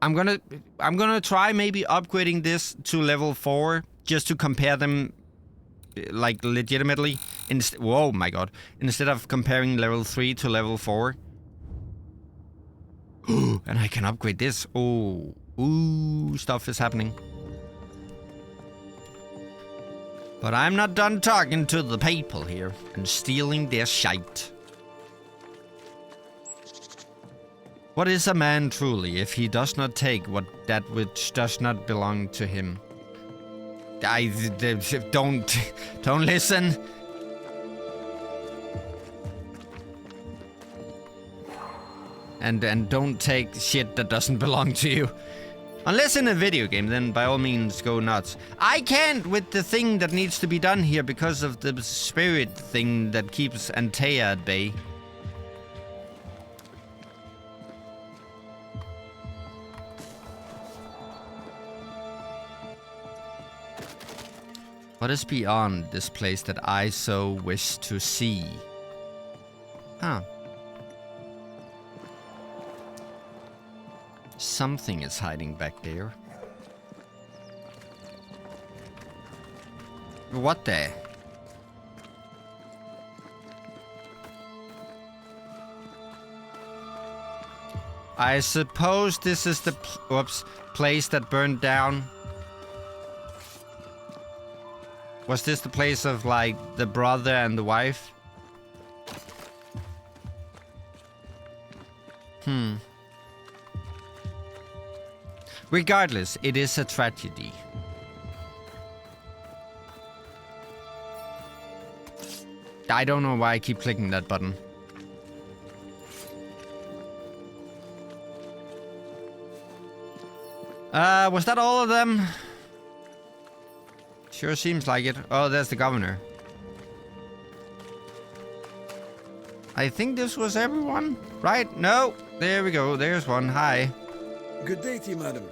I'm gonna try maybe upgrading this to level 4. Just to compare them... like, legitimately. Whoa, my god. Instead of comparing level 3 to level 4. And I can upgrade this. Oh. Ooh, stuff is happening. But I'm not done talking to the people here and stealing their shite. What is a man truly if he does not take that which does not belong to him? Don't listen. And don't take shit that doesn't belong to you. Unless in a video game, then by all means go nuts. I can't with the thing that needs to be done here because of the spirit thing that keeps Antea at bay. What is beyond this place that I so wish to see? Huh. Something is hiding back there. What the? I suppose this is the place that burned down. Was this the place of, like, the brother and the wife? Regardless, it is a tragedy. I don't know why I keep clicking that button. Was that all of them? Sure seems like it. Oh, there's the governor. I think this was everyone, right? No, there we go. There's one. Hi. Good day to you, madam.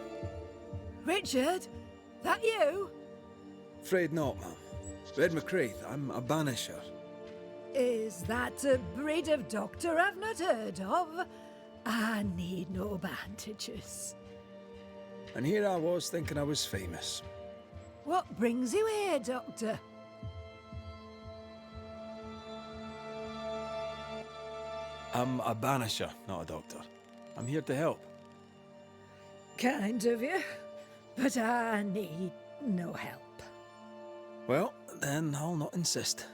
Richard, that you? Afraid not, ma'am. Red McCraith, I'm a banisher. Is that a breed of doctor I've not heard of? I need no bandages. And here I was thinking I was famous. What brings you here, Doctor? I'm a banisher, not a doctor. I'm here to help. Kind of you, but I need no help. Well, then I'll not insist.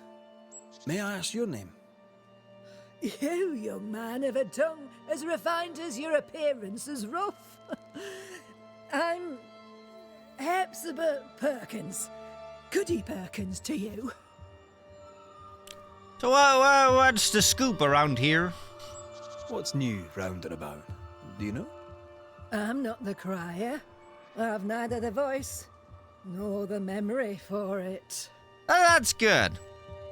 May I ask your name? You, young man, have a tongue as refined as your appearance is rough. I'm Hepzibah Perkins. Goody Perkins to you. So what's the scoop around here? What's new round and about? Do you know? I'm not the crier. I've neither the voice nor the memory for it. That's good.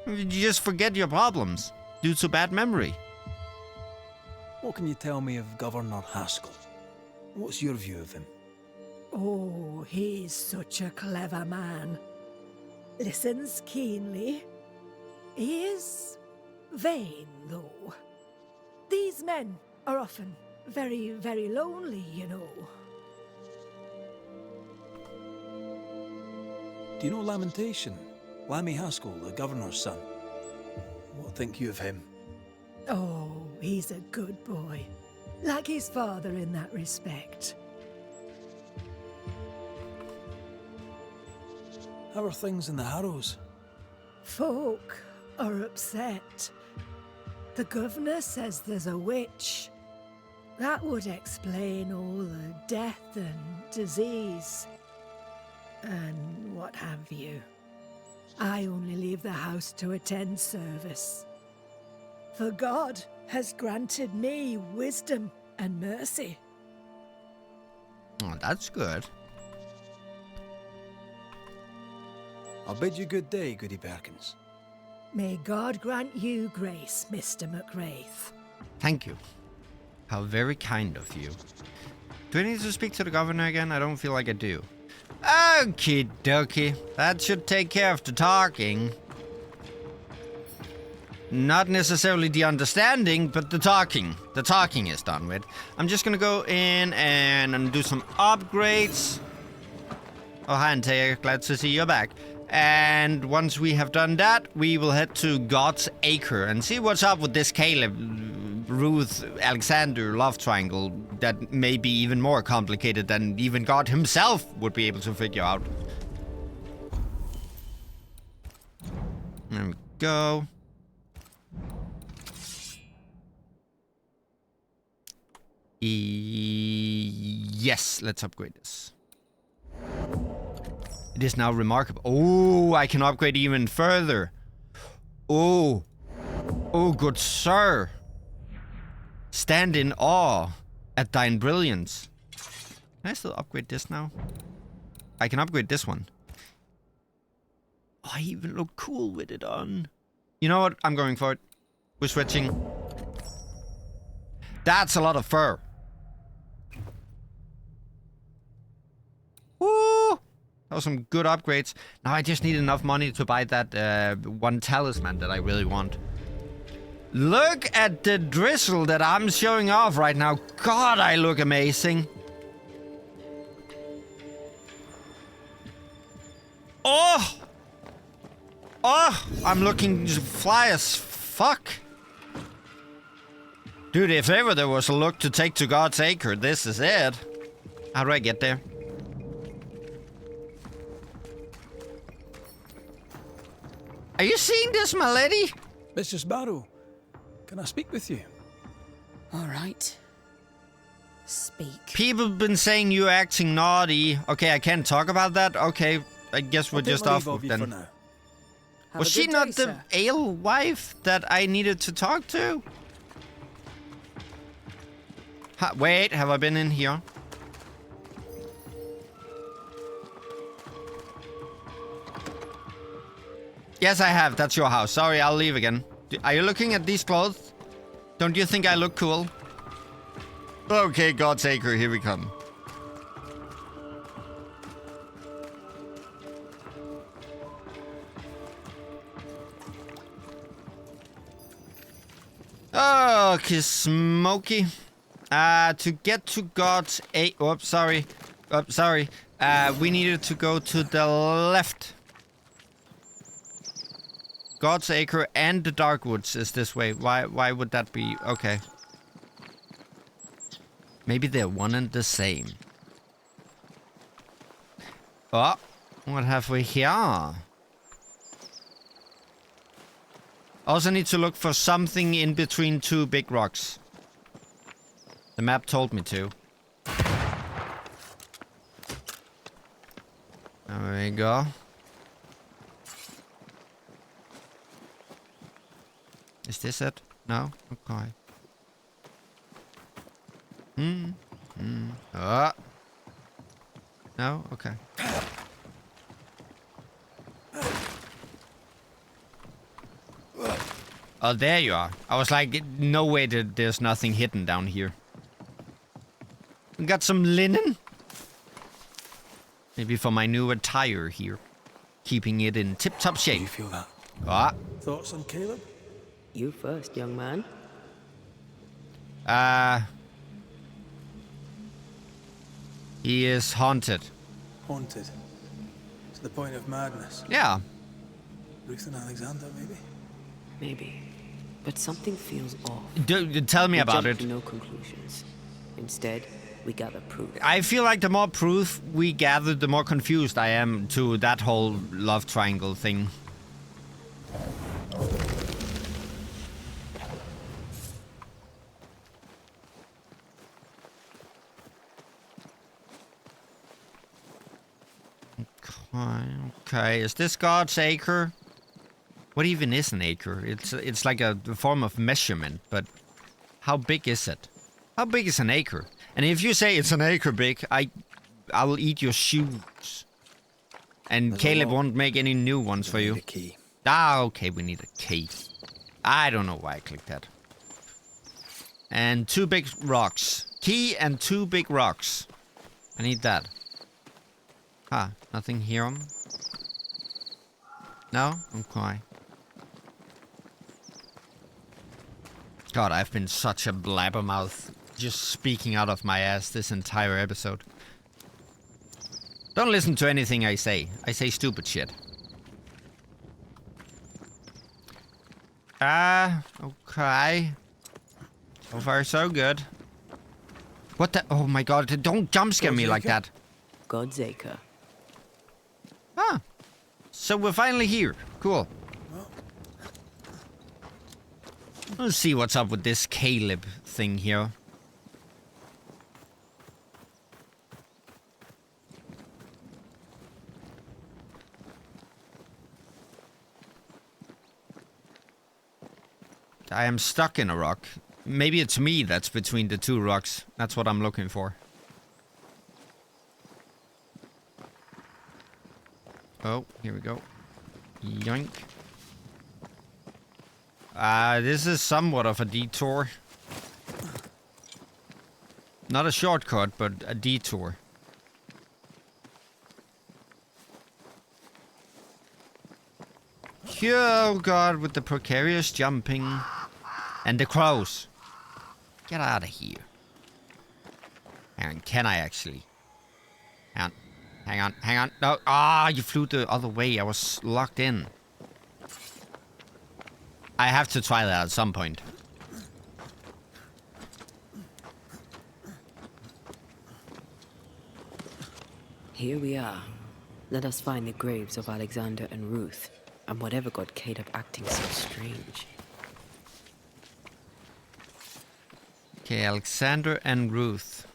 You just forget your problems due to bad memory. What can you tell me of Governor Haskell? What's your view of him? Oh, he's such a clever man. Listens keenly. He is vain, though. These men are often very, very lonely, you know. Do you know Lamentation? Lammy Haskell, the governor's son. What think you of him? Oh, he's a good boy. Like his father in that respect. How are things in the Harrows? Folk are upset. The governor says there's a witch. That would explain all the death and disease. And what have you. I only leave the house to attend service. For God has granted me wisdom and mercy. Oh, that's good. I'll bid you good day, Goody Perkins. May God grant you grace, Mr. McWraith. Thank you. How very kind of you. Do I need to speak to the governor again? I don't feel like I do. Okie dokie. That should take care of the talking. Not necessarily the understanding, but the talking. The talking is done with. I'm just gonna go in and do some upgrades. Oh, hi, Antea. Glad to see you're back. And once we have done that, we will head to God's Acre and see what's up with this Caleb, Ruth, Alexander love triangle that may be even more complicated than even God himself would be able to figure out. There we go. Yes, let's upgrade this. It is now remarkable. Oh, I can upgrade even further. Oh. Oh, good sir. Stand in awe at thine brilliance. Can I still upgrade this now? I can upgrade this one. Oh, I even look cool with it on. You know what? I'm going for it. We're switching. That's a lot of fur. Woo! That was some good upgrades. Now I just need enough money to buy that one talisman that I really want. Look at the drizzle that I'm showing off right now. God, I look amazing. Oh! Oh! I'm looking fly as fuck. Dude, if ever there was a look to take to God's Acre, this is it. How do I get there? Are you seeing this, my lady? Mr. Barrow, can I speak with you? All right. Speak. People have been saying you're acting naughty. Okay, I can't talk about that. Okay, I guess we're just off of then. for now. Was she not the ale wife that I needed to talk to? Wait, have I been in here? Yes, I have. That's your house. Sorry, I'll leave again. Are you looking at these clothes? Don't you think I look cool? Okay, God's Acre, here we come. Okay, Smokey. To get to God's Acre... Oops, sorry. Oops, sorry. We needed to go to the left. God's Acre and the Darkwoods is this way. Why would that be? Okay. Maybe they're one and the same. Oh, what have we here? Also need to look for something in between two big rocks. The map told me to. There we go. Is this it? No? Okay. No? Okay. Oh, there you are. I was like, no way that there's nothing hidden down here. We got some linen. Maybe for my new attire here. Keeping it in tip-top shape. Do you feel that? Ah. Thoughts on Caleb? You first, young man. He is haunted. Haunted? To the point of madness? Yeah. Ruth and Alexander, maybe? Maybe. But something feels off. Tell me about jump it. to no conclusions. Instead, we gather proof. I feel like the more proof we gather, the more confused I am to that whole love triangle thing. Okay, is this God's Acre? What even is an acre? It's like a form of measurement, but how big is it? How big is an acre? And if you say it's an acre big, I'll eat your shoes. And Caleb won't make any new ones for you. A key. Ah, okay, we need a key. I don't know why I clicked that. And 2 big rocks. Key and 2 big rocks. I need that. Nothing here. No? Okay. God, I've been such a blabbermouth. Just speaking out of my ass this entire episode. Don't listen to anything I say. I say stupid shit. Okay. So far, so good. What the? Oh my god, don't jump scare me like that. God's Acre. So we're finally here. Cool. Let's see what's up with this Caleb thing here. I am stuck in a rock. Maybe it's me that's between the 2 rocks. That's what I'm looking for. Oh, here we go. Yoink. This is somewhat of a detour. Not a shortcut, but a detour. Oh god, with the precarious jumping. And the crows. Get out of here. Hang on, can I actually? Hang on. No, you flew the other way. I was locked in. I have to try that at some point. Here we are. Let us find the graves of Alexander and Ruth, and whatever got Caleb acting so strange. Okay, Alexander and Ruth.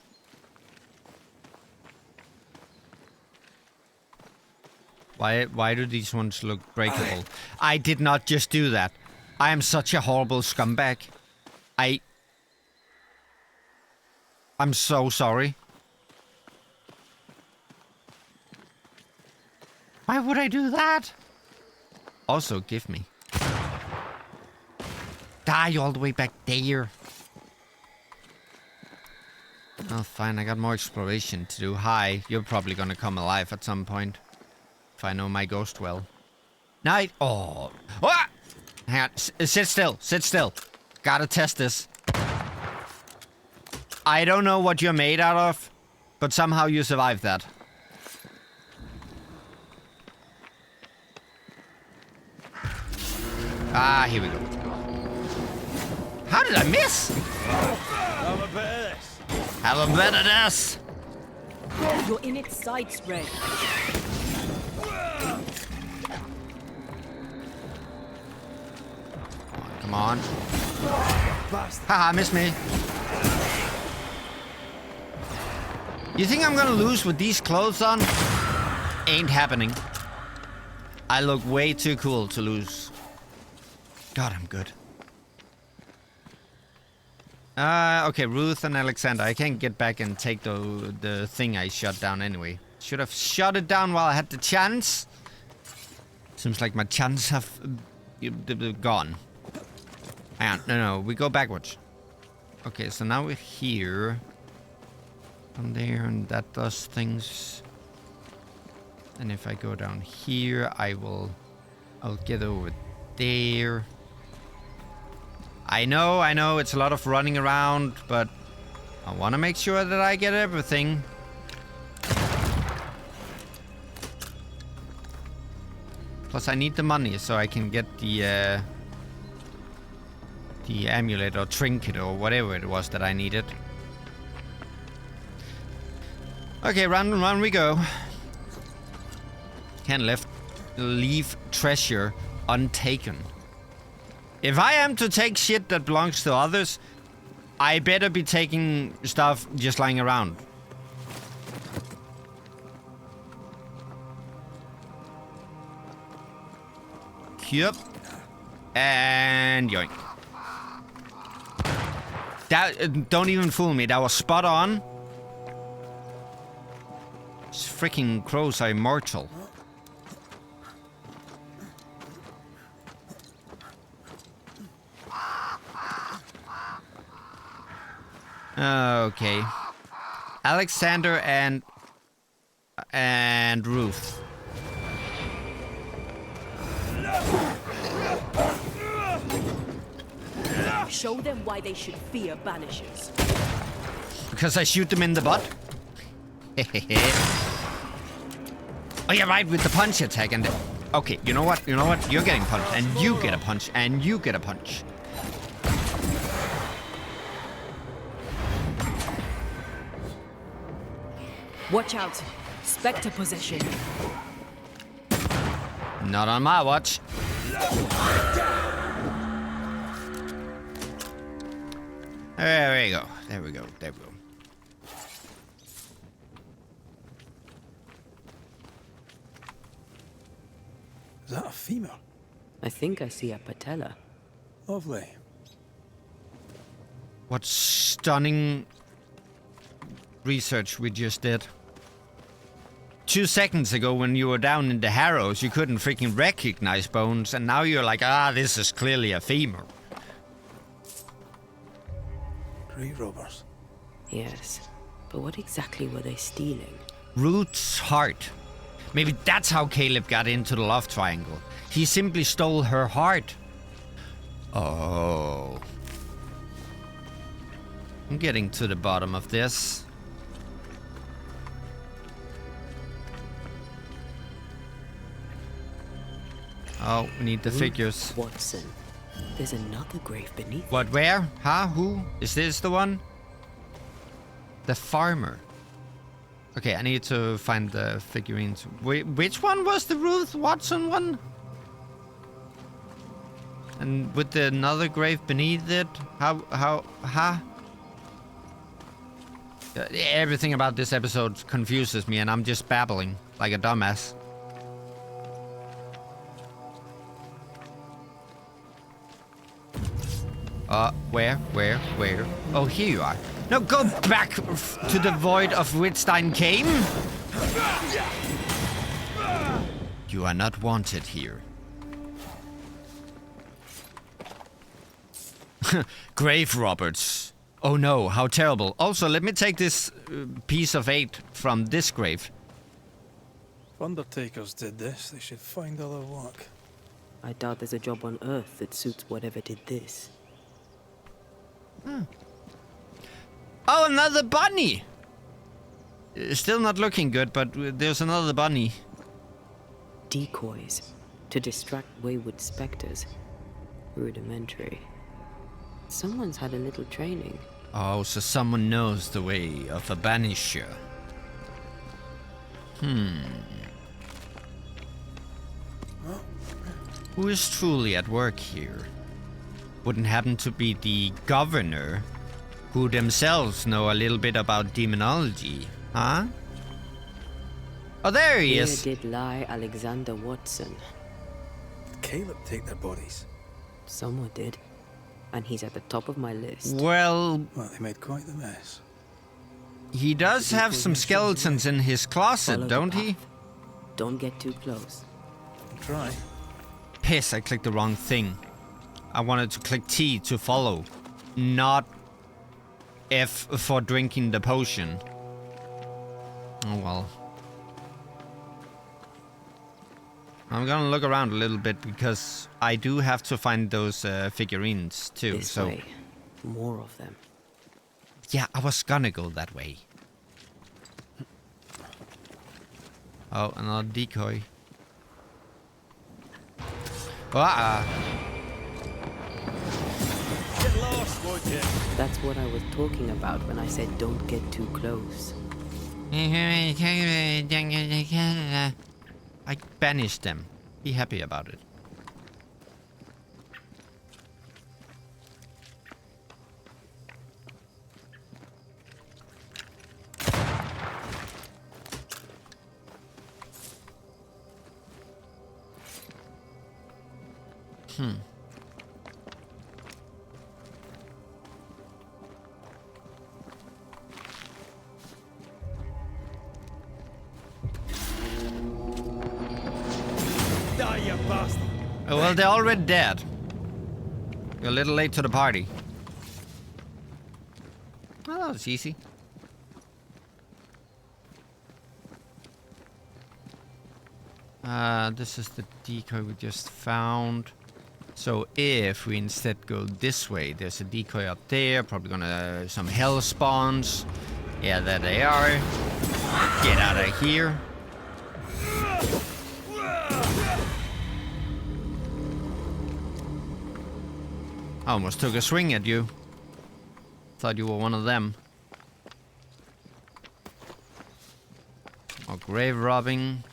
Why do these ones look breakable? I did not just do that. I am such a horrible scumbag. I'm so sorry. Why would I do that? Also, give me. Die all the way back there. Oh, fine. I got more exploration to do. Hi. You're probably gonna come alive at some point. If I know my ghost well. Night. Oh. Ah! Hang on. Sit still. Sit still. Gotta test this. I don't know what you're made out of, but somehow you survived that. Here we go. How did I miss? Have a bit of this. Have a bit of this. You're in its sights, Red. Come on. Haha, missed me. You think I'm gonna lose with these clothes on? Ain't happening. I look way too cool to lose. God, I'm good. Okay, Ruth and Alexander. I can't get back and take the thing I shut down anyway. Should have shut it down while I had the chance. Seems like my chance have gone. Hang on, no, we go backwards. Okay, so now we're here. From there, and that does things. And if I go down here, I'll get over there. I know, it's a lot of running around, but I want to make sure that I get everything. Plus, I need the money so I can get the amulet or trinket or whatever it was that I needed. Okay, round and round we go. Can't leave treasure untaken. If I am to take shit that belongs to others, I better be taking stuff just lying around. Yep. And yoink. That, don't even fool me. That was spot on. These freaking crows are immortal. Okay. Alexander and Ruth. Show them why they should fear Banishers. Because I shoot them in the butt? Oh yeah, right, with the punch attack and okay, you know what? You're getting punched and you get a punch and you get a punch. Watch out. Spectre possession. Not on my watch. There we go. There we go. Is that a femur? I think I see a patella. Lovely. What stunning research we just did. 2 seconds ago when you were down in the Harrows, you couldn't freaking recognize bones, and now you're like, this is clearly a femur. Grave robbers. Yes, but what exactly were they stealing? Ruth's heart. Maybe that's how Caleb got into the love triangle. He simply stole her heart. Oh. I'm getting to the bottom of this. Oh, we need the figures. Watson, there's another grave beneath. What, where? Huh? Who? Is this the one? The farmer. Okay, I need to find the figurines. Which one was the Ruth Watson one? And with the another grave beneath it? Huh? Everything about this episode confuses me and I'm just babbling like a dumbass. Where? Oh, here you are. No, go back to the void of which Stein came. You are not wanted here. Grave robbers. Oh no, how terrible. Also, let me take this piece of 8 from this grave. If undertakers did this, they should find other work. I doubt there's a job on Earth that suits whatever did this. Oh, another bunny! Still not looking good, but there's another bunny. Decoys to distract wayward specters. Rudimentary. Someone's had a little training. Oh, so someone knows the way of a banisher. Who is truly at work here? Wouldn't happen to be the governor, who themselves know a little bit about demonology, huh? Oh, there he is. Here did lie Alexander Watson. Did Caleb take their bodies? Someone did. And he's at the top of my list. Well, They made quite the mess. he does have some skeletons in his closet, Follow the don't he? path. Don't get too close. I'll try. Piss, I clicked the wrong thing. I wanted to click T to follow, not F for drinking the potion. Oh well. I'm gonna look around a little bit because I do have to find those figurines too. This so way. More of them. yeah, I was gonna go that way. Oh, another decoy. Get lost, won't you? That's what I was talking about when I said don't get too close. I banished them. Be happy about it. Die, you bastard! Oh, well, they're already dead. You're a little late to the party. Oh, that was easy. This is the decoy we just found. So if we instead go this way, there's a decoy up there. Probably gonna some hell spawns. Yeah, there they are. Get out of here. I almost took a swing at you. Thought you were one of them. Or grave robbing.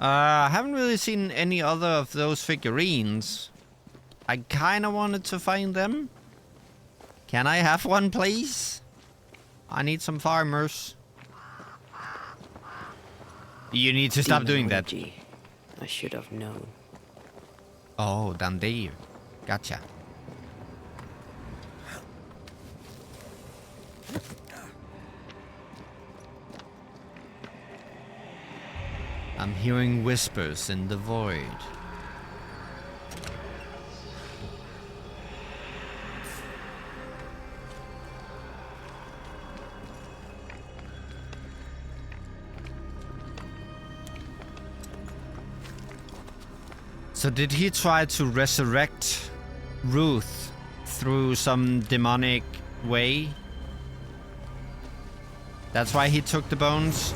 I haven't really seen any other of those figurines. I kinda wanted to find them. Can I have one, please? I need some farmers. You need to stop doing that. Demonology. I should have known. Oh, down there. Gotcha. I'm hearing whispers in the void. So did he try to resurrect Ruth through some demonic way? That's why he took the bones?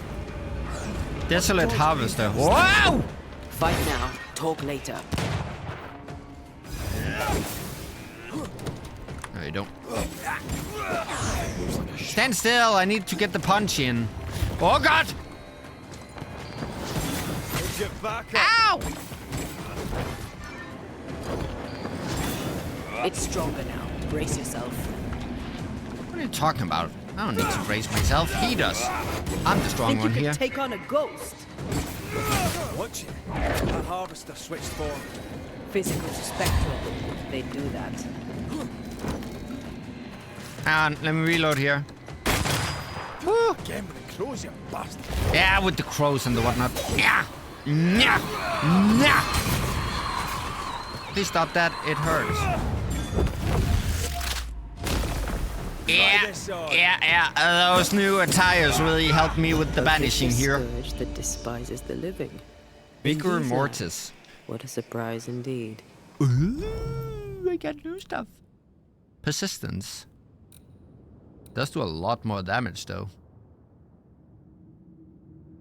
Desolate Harvester. Whoa! Fight now, talk later. No, you don't. Stand still, I need to get the punch in. Oh god! Ow! It's stronger now. Brace yourself. What are you talking about? I don't need to brace myself. He does. I'm the strong one here. Take on a ghost. Watch it. That harvester switched form. Physical to spectral. They do that. Hang on, let me reload here. Woo! Again with the crows, you bastard. Yeah, with the crows and the whatnot. Yeah! Yeah! Yeah! Please stop that, it hurts. Yeah, those new attires really helped me with the banishing here. Scourge that despises the living. Vigor These Mortis. What a surprise indeed. Ooh, I got new stuff. Persistence. Does do a lot more damage though.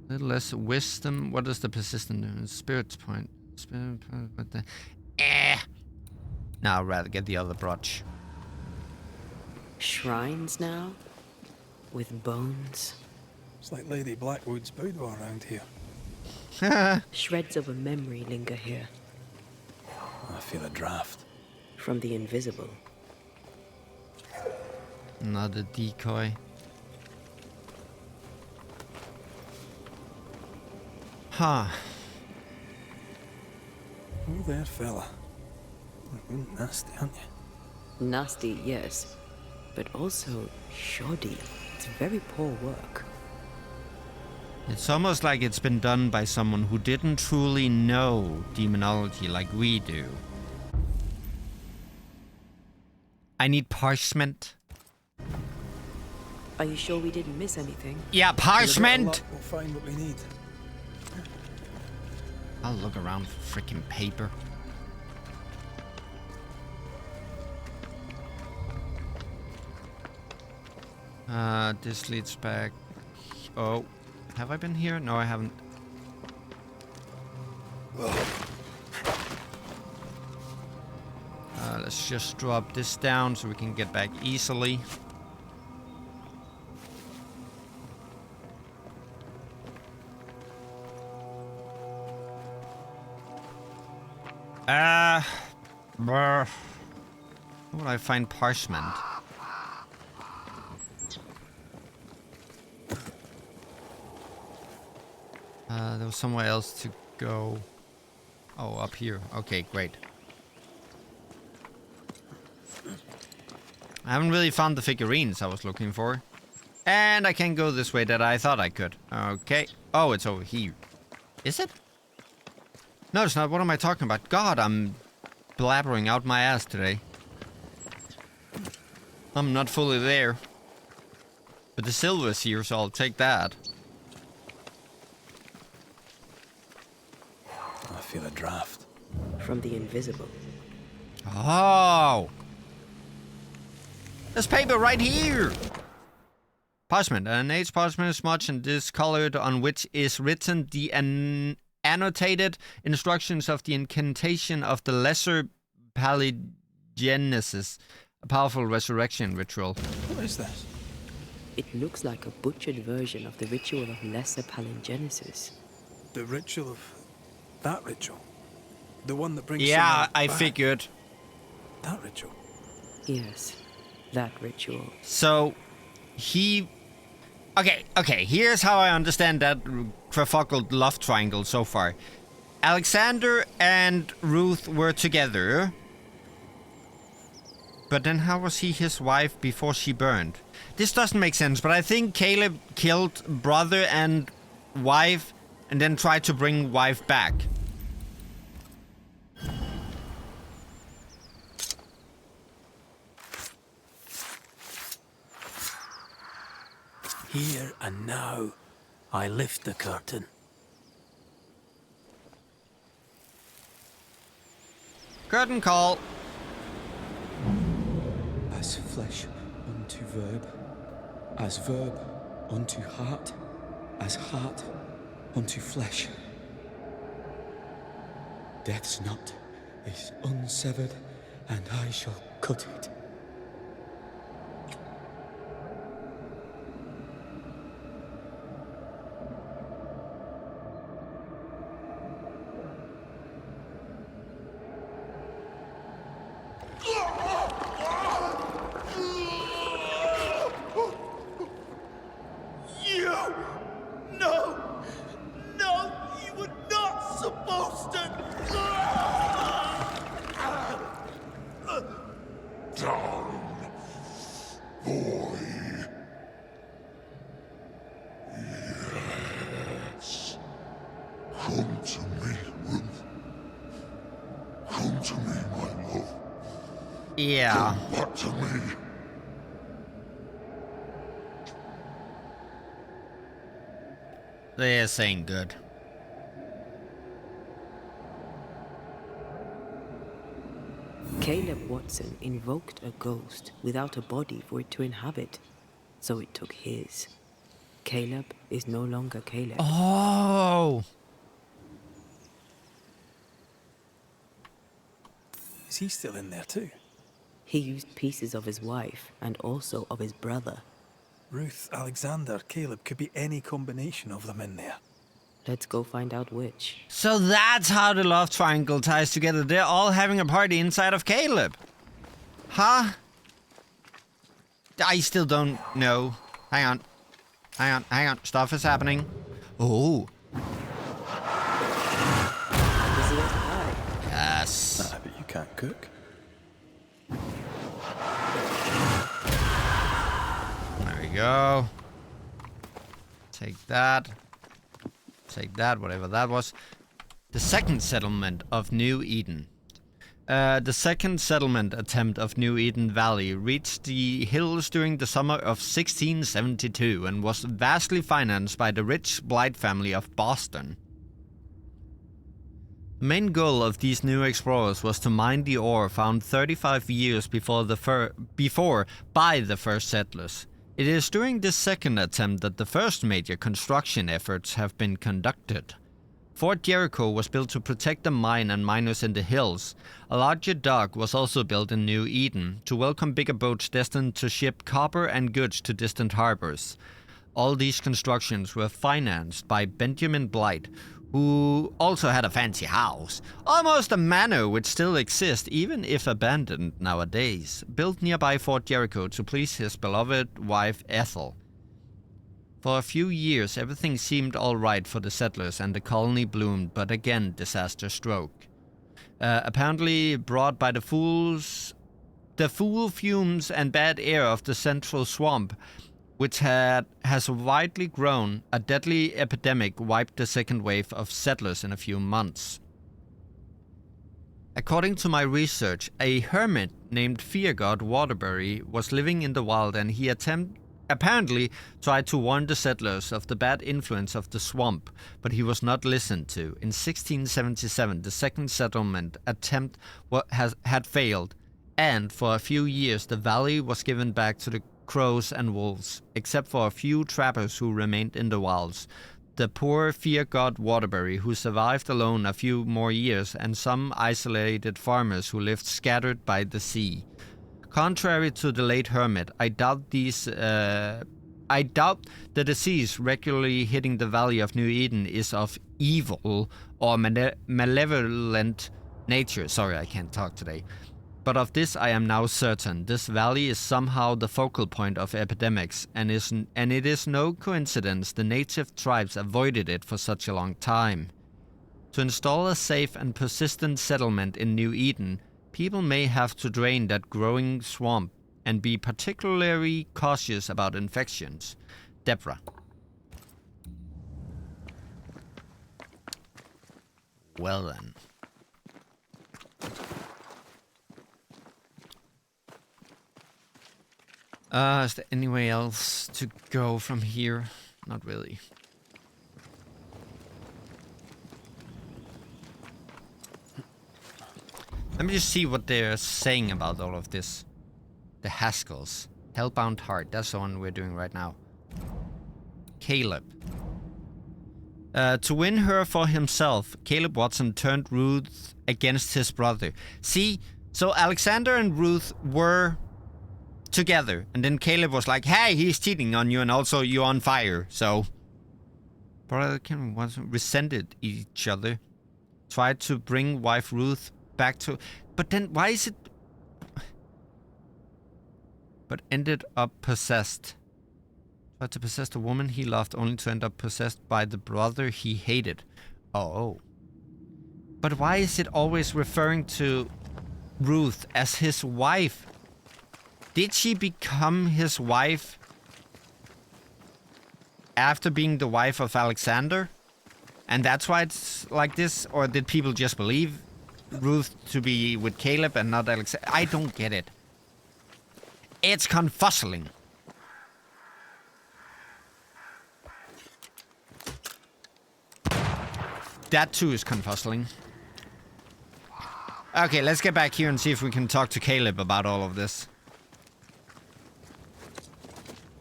A little less wisdom. What does the persistent do? Spirit point. Spirit point. What the? Now I'd rather get the other brooch. Shrines now? With bones? It's like Lady Blackwood's boudoir around here. Shreds of a memory linger here. I feel a draft. From the invisible. Another decoy. Huh. Oh there, fella. You're nasty, aren't you? Nasty, yes. But also shoddy. It's very poor work. It's almost like it's been done by someone who didn't truly know demonology like we do. I need parchment. Are you sure we didn't miss anything? Yeah, parchment! We'll find what we need. I'll look around for freaking paper. This leads back. Oh, have I been here? No, I haven't. Let's just drop this down so we can get back easily. Where would I find parchment? There was somewhere else to go. Oh, up here. Okay, great. I haven't really found the figurines I was looking for. And I can't go this way that I thought I could. Okay. Oh, it's over here. Is it? No, it's not. What am I talking about? God, I'm blabbering out my ass today. I'm not fully there. But the silver's here, so I'll take that. I feel a draft. From the invisible. Oh! There's paper right here! Parchment. An aged parchment is smudged and discolored on which is written the annotated instructions of the incantation of the Lesser Paligenesis, a powerful resurrection ritual. What is this? It looks like a butchered version of the ritual of Lesser Paligenesis. The ritual of... that ritual? The one that brings Yeah, someone I back? figured. That ritual? Yes, that ritual. So, he... Okay, here's how I understand that kerfuckled love triangle so far. Alexander and Ruth were together. But then how was he his wife before she burned? This doesn't make sense, but I think Caleb killed brother and wife and then try to bring wife back. Here and now, I lift the curtain. Curtain call. As flesh unto verb, as verb unto heart, as heart unto flesh. Death's knot is unsevered, and I shall cut it. Yeah. Back to me. This ain't good. Caleb Watson invoked a ghost without a body for it to inhabit, so it took his. Caleb is no longer Caleb. Oh! Is he still in there too? He used pieces of his wife and also of his brother. Ruth, Alexander, Caleb, could be any combination of them in there. Let's go find out which. So that's how the love triangle ties together. They're all having a party inside of Caleb. Huh? I still don't know. Hang on. Hang on. Stuff is happening. Oh. Yes. Ah, but you can't cook. There we go. Take that. Take that, whatever that was. The second settlement of New Eden. The second settlement attempt of New Eden Valley reached the hills during the summer of 1672 and was vastly financed by the rich Blight family of Boston. The main goal of these new explorers was to mine the ore found 35 years before by the first settlers. It is during this second attempt that the first major construction efforts have been conducted. Fort Jericho was built to protect the mine and miners in the hills. A larger dock was also built in New Eden to welcome bigger boats destined to ship copper and goods to distant harbors. All these constructions were financed by Benjamin Blight, who also had a fancy house, almost a manor which still exists even if abandoned nowadays, built nearby Fort Jericho to please his beloved wife Ethel. For a few years everything seemed alright for the settlers and the colony bloomed, but again disaster struck. Apparently brought by the foul fumes and bad air of the central swamp, which has widely grown, a deadly epidemic wiped the second wave of settlers in a few months. According to my research, a hermit named Fear God Waterbury was living in the wild, and he apparently tried to warn the settlers of the bad influence of the swamp, but he was not listened to. In 1677, the second settlement attempt had failed, and for a few years the valley was given back to the crows and wolves, except for a few trappers who remained in the wilds. The poor Fear God Waterbury, who survived alone a few more years, and some isolated farmers who lived scattered by the sea. Contrary to the late hermit, I doubt the disease regularly hitting the valley of New Eden is of evil or malevolent nature. Sorry, I can't talk today. But of this I am now certain. This valley is somehow the focal point of epidemics, and it is no coincidence the native tribes avoided it for such a long time. To install a safe and persistent settlement in New Eden, people may have to drain that growing swamp and be particularly cautious about infections. Deborah. Well then. Is there anywhere else to go from here? Not really. Let me just see what they're saying about all of this. The Haskells. Hellbound Heart. That's the one we're doing right now. Caleb. To win her for himself, Caleb Watson turned Ruth against his brother. See? So Alexander and Ruth were together. And then Caleb was like, hey, he's cheating on you and also you're on fire. So brother Caleb Watson resented each other. Tried to bring wife Ruth back to... But then why is it... But ended up possessed. Tried to possess the woman he loved only to end up possessed by the brother he hated. Oh. But why is it always referring to Ruth as his wife? Did she become his wife after being the wife of Alexander? And that's why it's like this? Or did people just believe Ruth to be with Caleb and not Alexander? I don't get it. It's confuzzling. That too is confuzzling. Okay, let's get back here and see if we can talk to Caleb about all of this.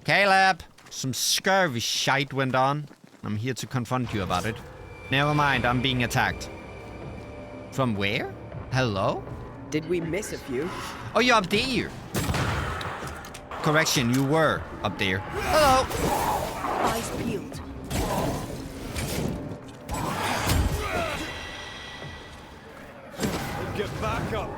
Caleb! Some scurvy shite went on. I'm here to confront you about it. Never mind, I'm being attacked. From where? Hello? Did we miss a few? Oh, you're up there. Correction, you were up there. Hello. Eyes peeled. Get back up.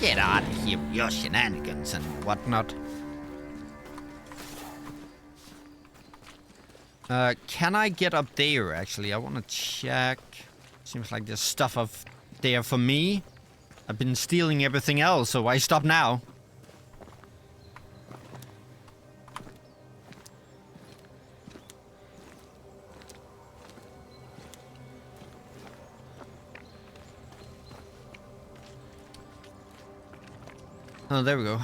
Get out of here with your shenanigans and whatnot. Can I get up there, actually? I want to check. Seems like there's stuff up there for me. I've been stealing everything else, so why stop now? Oh, there we go.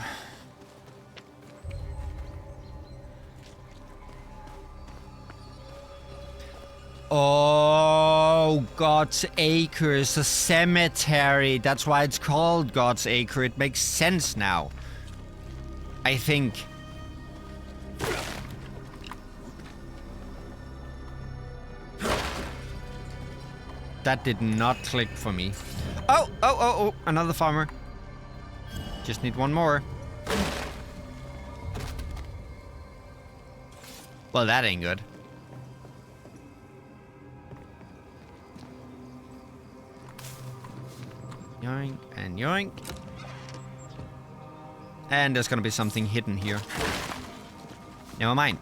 Oh, God's Acre is a cemetery. That's why it's called God's Acre. It makes sense now. I think. That did not click for me. Oh, another farmer. Just need one more. Well, that ain't good. Yoink and yoink. And there's gonna be something hidden here. Never mind.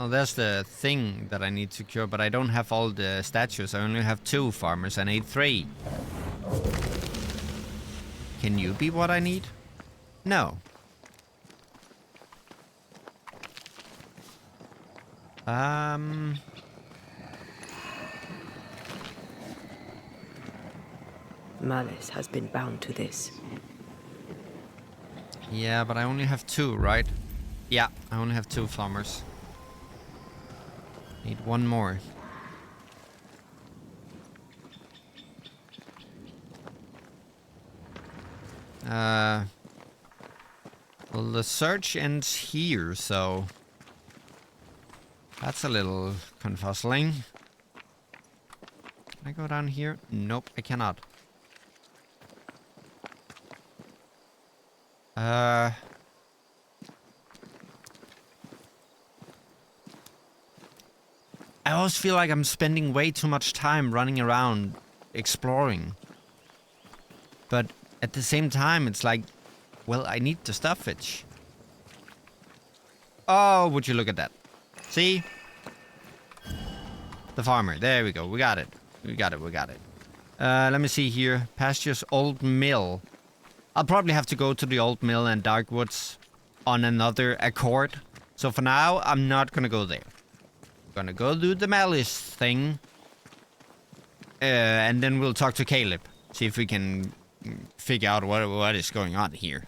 Oh, that's the thing that I need to cure, but I don't have all the statues. I only have 2 farmers. I need 3. Can you be what I need? No. Malice has been bound to this. Yeah, but I only have 2, right? Yeah, I only have 2 farmers. Need 1 more. Well, the search ends here, so that's a little confuzzling. Can I go down here? Nope, I cannot. I always feel like I'm spending way too much time running around exploring. But at the same time, it's like, well, I need the stuffage. Oh, would you look at that? See? The farmer. There we go. We got it. We got it. Let me see here. Pastures Old Mill. I'll probably have to go to the Old Mill and Darkwoods on another accord. So for now, I'm not gonna go there. I'm gonna go do the Malice thing. And then we'll talk to Caleb. See if we can figure out what is going on here.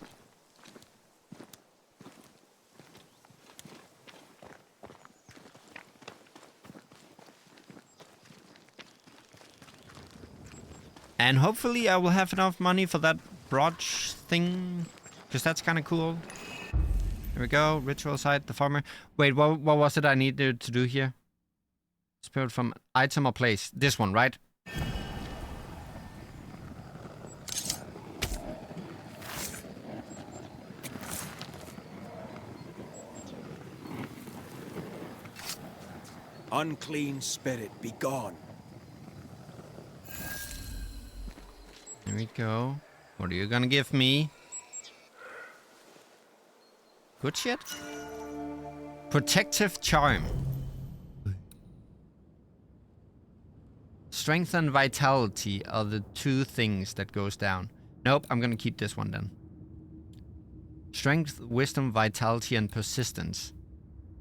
And hopefully I will have enough money for that brooch thing. Because that's kind of cool. There we go. Ritual site, the farmer. Wait, what was it I needed to do here? Spirit from item or place. This one, right? Unclean spirit, be gone. There we go. What are you gonna give me? Good shit. Protective charm. Strength and vitality are the two things that goes down. Nope, I'm gonna keep this one then. Strength, wisdom, vitality, and persistence.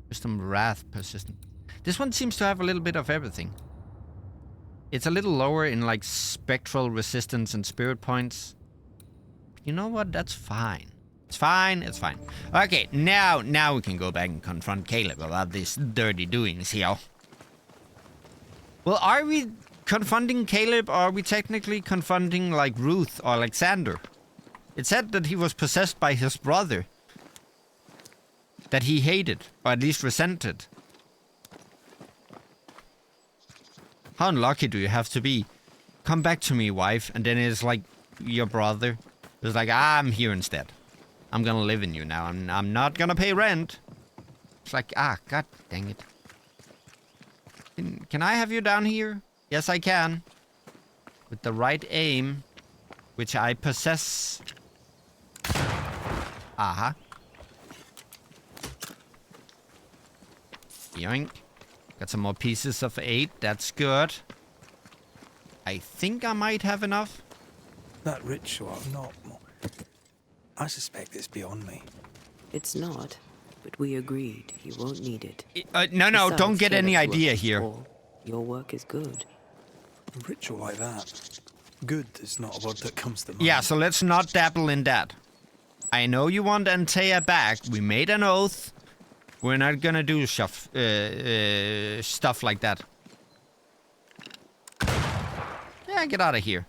Wisdom, wrath, persistence. This one seems to have a little bit of everything. It's a little lower in like spectral resistance and spirit points. You know what? That's fine. It's fine. It's fine. Okay, now we can go back and confront Caleb about these dirty doings here. Well, are we confronting Caleb or are we technically confronting like Ruth or Alexander? It said that he was possessed by his brother. That he hated, or at least resented. How unlucky do you have to be? Come back to me, wife. And then it's like your brother. It's like, I'm here instead. I'm gonna live in you now. I'm not gonna pay rent. It's like, god dang it. Can I have you down here? Yes, I can. With the right aim, which I possess. Aha. Yoink. Got some more pieces of 8. That's good. I think I might have enough. That ritual, not. I suspect it's beyond me. It's not, but we agreed you won't need it. No, Besides, don't get any Caleb's work idea is here. small. Your work is good. A ritual like that. Good is not a word that comes to mind. Yeah, so let's not dabble in that. I know you want Antea back. We made an oath. We're not gonna do stuff like that. Yeah, get out of here.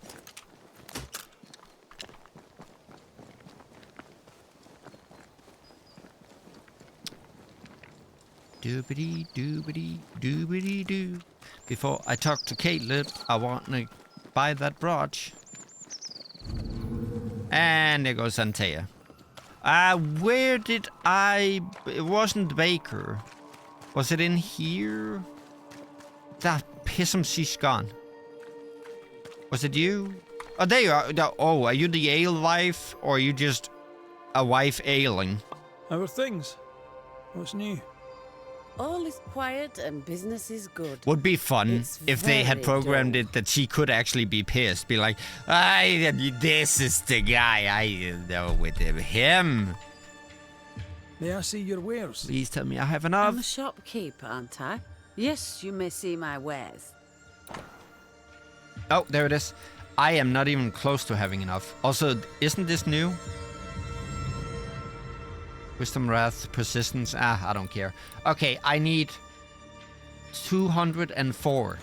Doobity doobity doobity doo. Before I talk to Caleb, I want to buy that brooch. And there goes Antea. Where did I... It wasn't Baker. Was it in here? That pism, she's gone. Was it you? Oh, there you are. Oh, are you the ale wife? Or are you just a wife ailing? How are things? What's new? All is quiet and business is good. Would be fun It's if they had very programmed dull. it that she could actually be pissed. Be like, this is the guy I know with him. May I see your wares? Please tell me I have I'm enough. a shopkeeper, aren't I? Yes, you may see my wares. Oh, there it is. I am not even close to having enough. Also, isn't this new? Wisdom, wrath, persistence. I don't care. Okay, I need 204.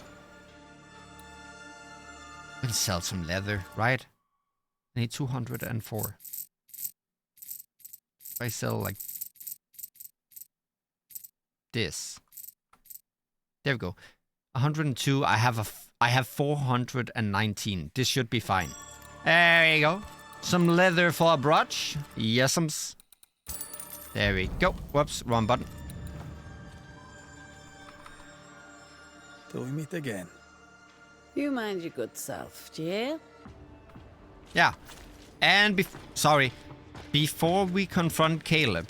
I can sell some leather, right? I need 204. If I sell like this. There we go. 102. I have 419. This should be fine. There you go. Some leather for a brooch. Yesums. There we go. Whoops, wrong button. Till we meet again. You mind your good self, do you hear? Yeah. And before we confront Caleb,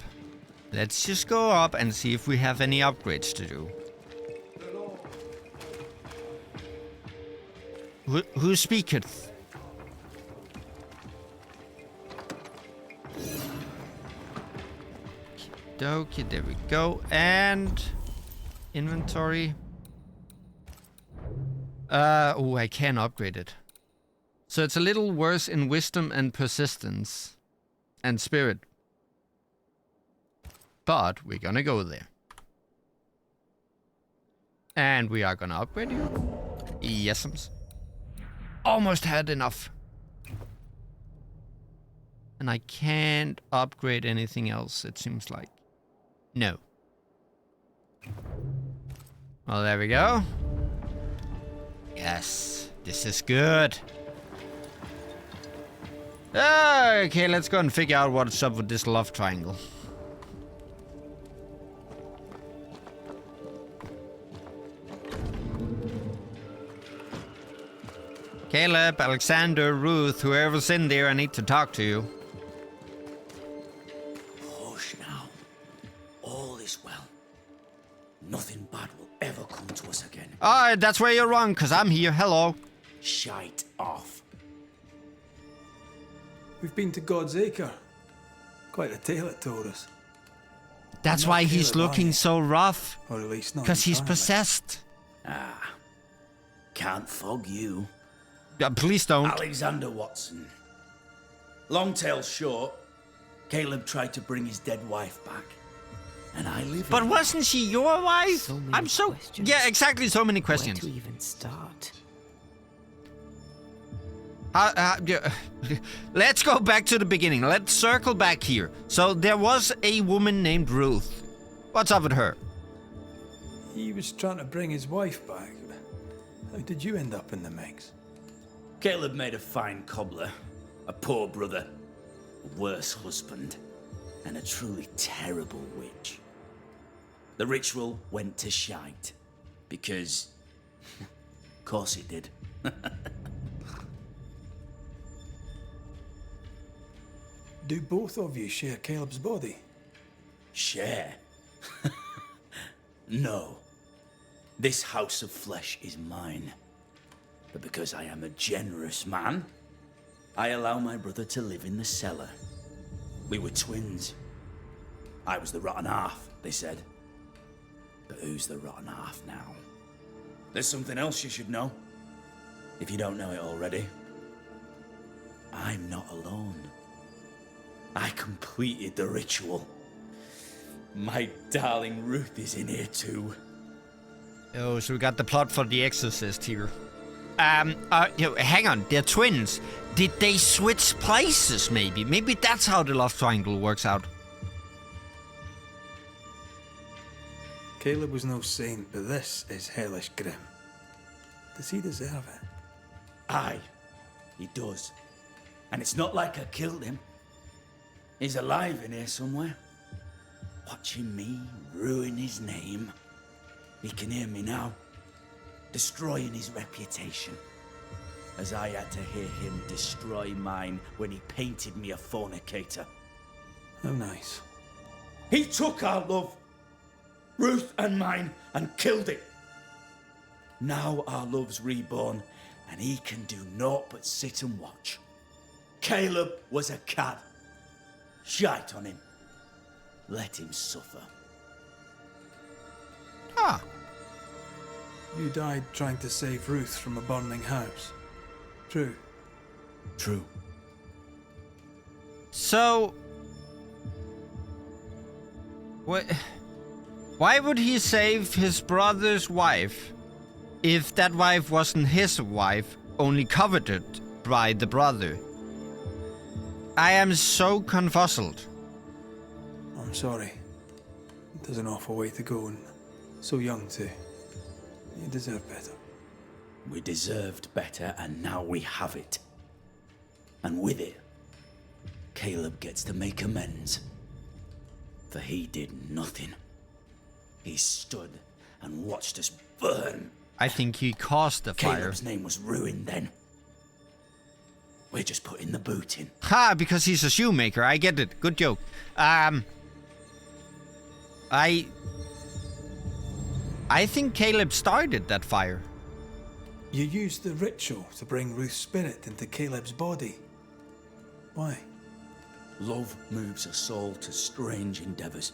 let's just go up and see if we have any upgrades to do. Who speaketh? Okay, there we go. And inventory. Oh, I can upgrade it. So it's a little worse in wisdom and persistence and spirit. But we're gonna go there. And we are gonna upgrade you. Yesums. Almost had enough. And I can't upgrade anything else, it seems like. No. Well, there we go. Yes, this is good. Okay, let's go and figure out what's up with this love triangle. Caleb, Alexander, Ruth, whoever's in there, I need to talk to you. Hush now. All is well. Nothing bad will ever come to us again. That's where you're wrong, because I'm here. Hello. Shite off. We've been to God's Acre. Quite a tale it told us. That's Not why he's Caleb, looking are you? so rough. Or at least not Because he's entirely. possessed. Can't fog you. Please don't. Alexander Watson. Long tale short, Caleb tried to bring his dead wife back. And I live But in wasn't she your wife? So many I'm so... questions. Yeah, exactly, so many Where questions. to even start? Yeah, let's go back to the beginning. Let's circle back here. So there was a woman named Ruth. What's up with her? He was trying to bring his wife back. How did you end up in the mix? Caleb made a fine cobbler, a poor brother, a worse husband, and a truly terrible witch. The ritual went to shite, because... of course it did. Do both of you share Caleb's body? Share? No. This house of flesh is mine. But because I am a generous man, I allow my brother to live in the cellar. We were twins. I was the rotten half, they said. But who's the rotten half now? There's something else you should know. If you don't know it already. I'm not alone. I completed the ritual. My darling Ruth is in here too. Oh, so we got the plot for The Exorcist here. Hang on, they're twins. Did they switch places, maybe? Maybe that's how the love triangle works out. Caleb was no saint, but this is hellish grim. Does he deserve it? Aye, he does. And it's not like I killed him. He's alive in here somewhere. Watching me ruin his name. He can hear me now. Destroying his reputation. As I had to hear him destroy mine when he painted me a fornicator. How nice. He took our love, Ruth and mine, and killed it. Now our love's reborn, and he can do naught but sit and watch. Caleb was a cad. Shite on him. Let him suffer. Ah. You died trying to save Ruth from a burning house. True. True. So... Why would he save his brother's wife if that wife wasn't his wife, only coveted by the brother? I am so confuzzled. I'm sorry. There's an awful way to go, and so young too. You deserve better. We deserved better, and now we have it. And with it, Caleb gets to make amends. For he did nothing. He stood and watched us burn. I think he caused the fire. Caleb's name was ruined then. We're just putting the boot in. Ha, because he's a shoemaker. I get it. Good joke. I think Caleb started that fire. You used the ritual to bring Ruth's spirit into Caleb's body. Why? Love moves a soul to strange endeavors.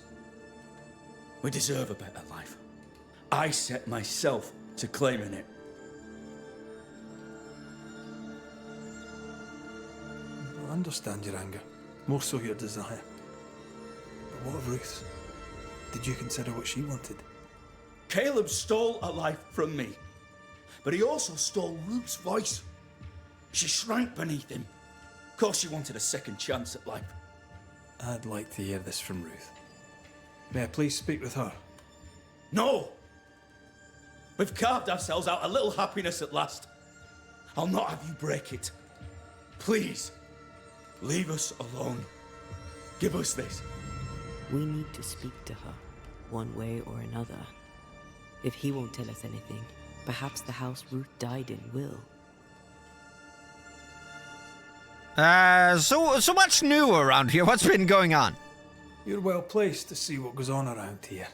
We deserve a better life. I set myself to claiming it. I understand your anger, more so your desire. But what of Ruth's? Did you consider what she wanted? Caleb stole a life from me, but he also stole Ruth's voice. She shrank beneath him. Of course she wanted a second chance at life. I'd like to hear this from Ruth. May I please speak with her? No! We've carved ourselves out a little happiness at last. I'll not have you break it. Please, leave us alone. Give us this. We need to speak to her, one way or another. If he won't tell us anything, perhaps the house Ruth died in will. So what's new around here? What's been going on? You're well placed to see what goes on around here.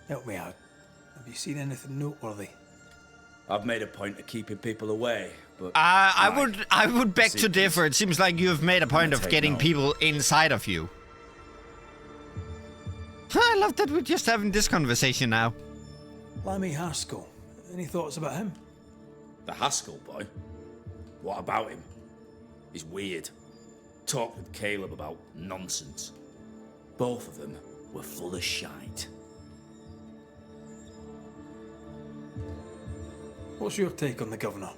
Help me out. Have you seen anything noteworthy? I've made a point of keeping people away, but... I would beg to differ. It seems like you've made a point of getting people inside of you. I love that we're just having this conversation now. Lammy Haskell. Any thoughts about him? The Haskell boy? What about him? He's weird. Talked with Caleb about nonsense. Both of them were full of shite. What's your take on the governor?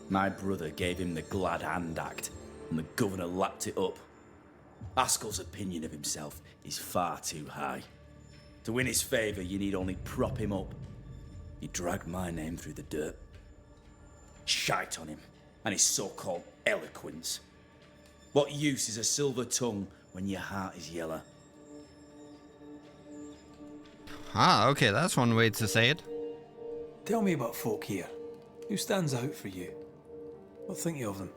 My brother gave him the glad hand act, and the governor lapped it up. Haskell's opinion of himself is far too high. To win his favour, you need only prop him up. He dragged my name through the dirt. Shite on him, and his so-called eloquence. What use is a silver tongue when your heart is yellow? Ah, okay, that's one way to say it. Tell me about folk here. Who stands out for you? What think you of them?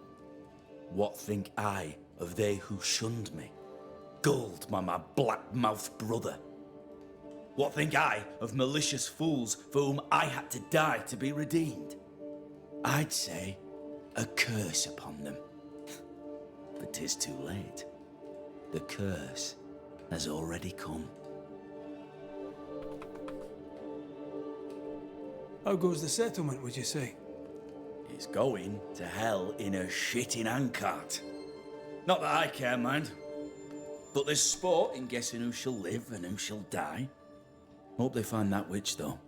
What think I of they who shunned me? Goldman, my black-mouthed brother. What think I of malicious fools for whom I had to die to be redeemed? I'd say a curse upon them. But 'tis too late. The curse has already come. How goes the settlement, would you say? It's going to hell in a shitting handcart. Not that I care, mind. But there's sport in guessing who shall live and who shall die. Hope they find that witch, though.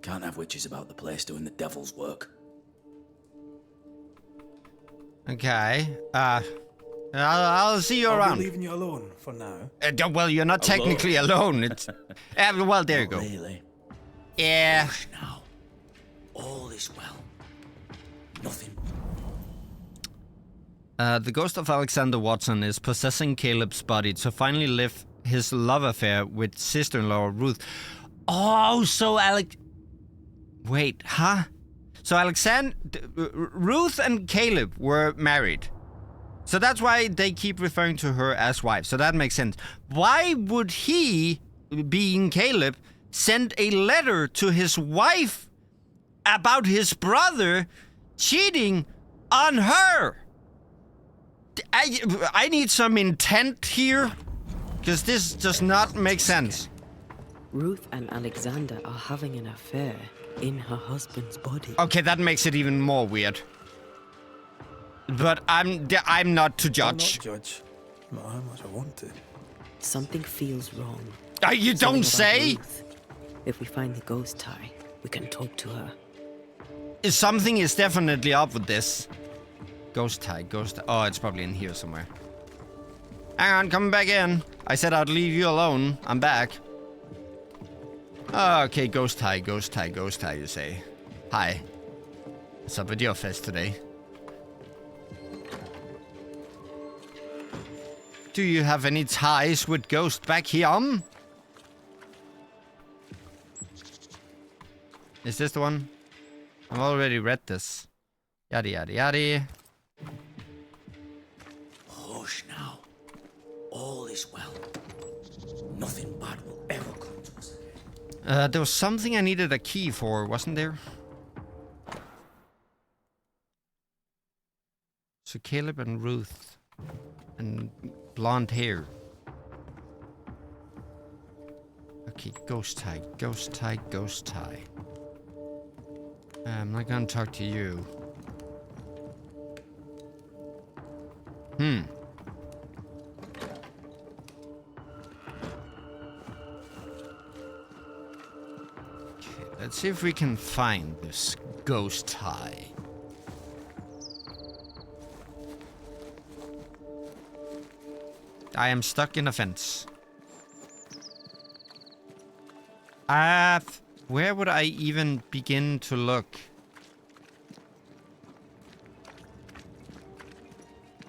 Can't have witches about the place doing the devil's work. Okay. I'll see you around. I'll be leaving you alone for now. Well, you're not technically alone. It's. Well, there you go. Really? Yeah. Hush now. All is well. Nothing. The ghost of Alexander Watson is possessing Caleb's body to finally live his love affair with sister-in-law Ruth. Oh, so Wait, huh? So Ruth and Caleb were married. So that's why they keep referring to her as wife. So that makes sense. Why would he, being Caleb, send a letter to his wife about his brother cheating on her? I need some intent here, because this does not make sense. Ruth and Alexander are having an affair in her husband's body. Okay, that makes it even more weird. But I'm not to judge. I'll not judge. Not how much I want to. Something feels wrong. You don't say? Ruth. If we find the ghost tie, we can talk to her. Something is definitely up with this. Ghost tie. Oh, it's probably in here somewhere. Hang on, coming back in. I said I'd leave you alone. I'm back. Okay, ghost tie, you say. Hi. What's up with your fest today? Do you have any ties with Ghost back here? Is this the one? I've already read this. Yada yada yada. Hush now. All is well. Nothing bad will ever come to us. There was something I needed a key for, wasn't there? So Caleb and Ruth. And blonde hair. Okay, ghost tie, ghost tie, ghost tie. I'm not gonna talk to you. Okay, let's see if we can find this ghost tie. I am stuck in a fence. Where would I even begin to look?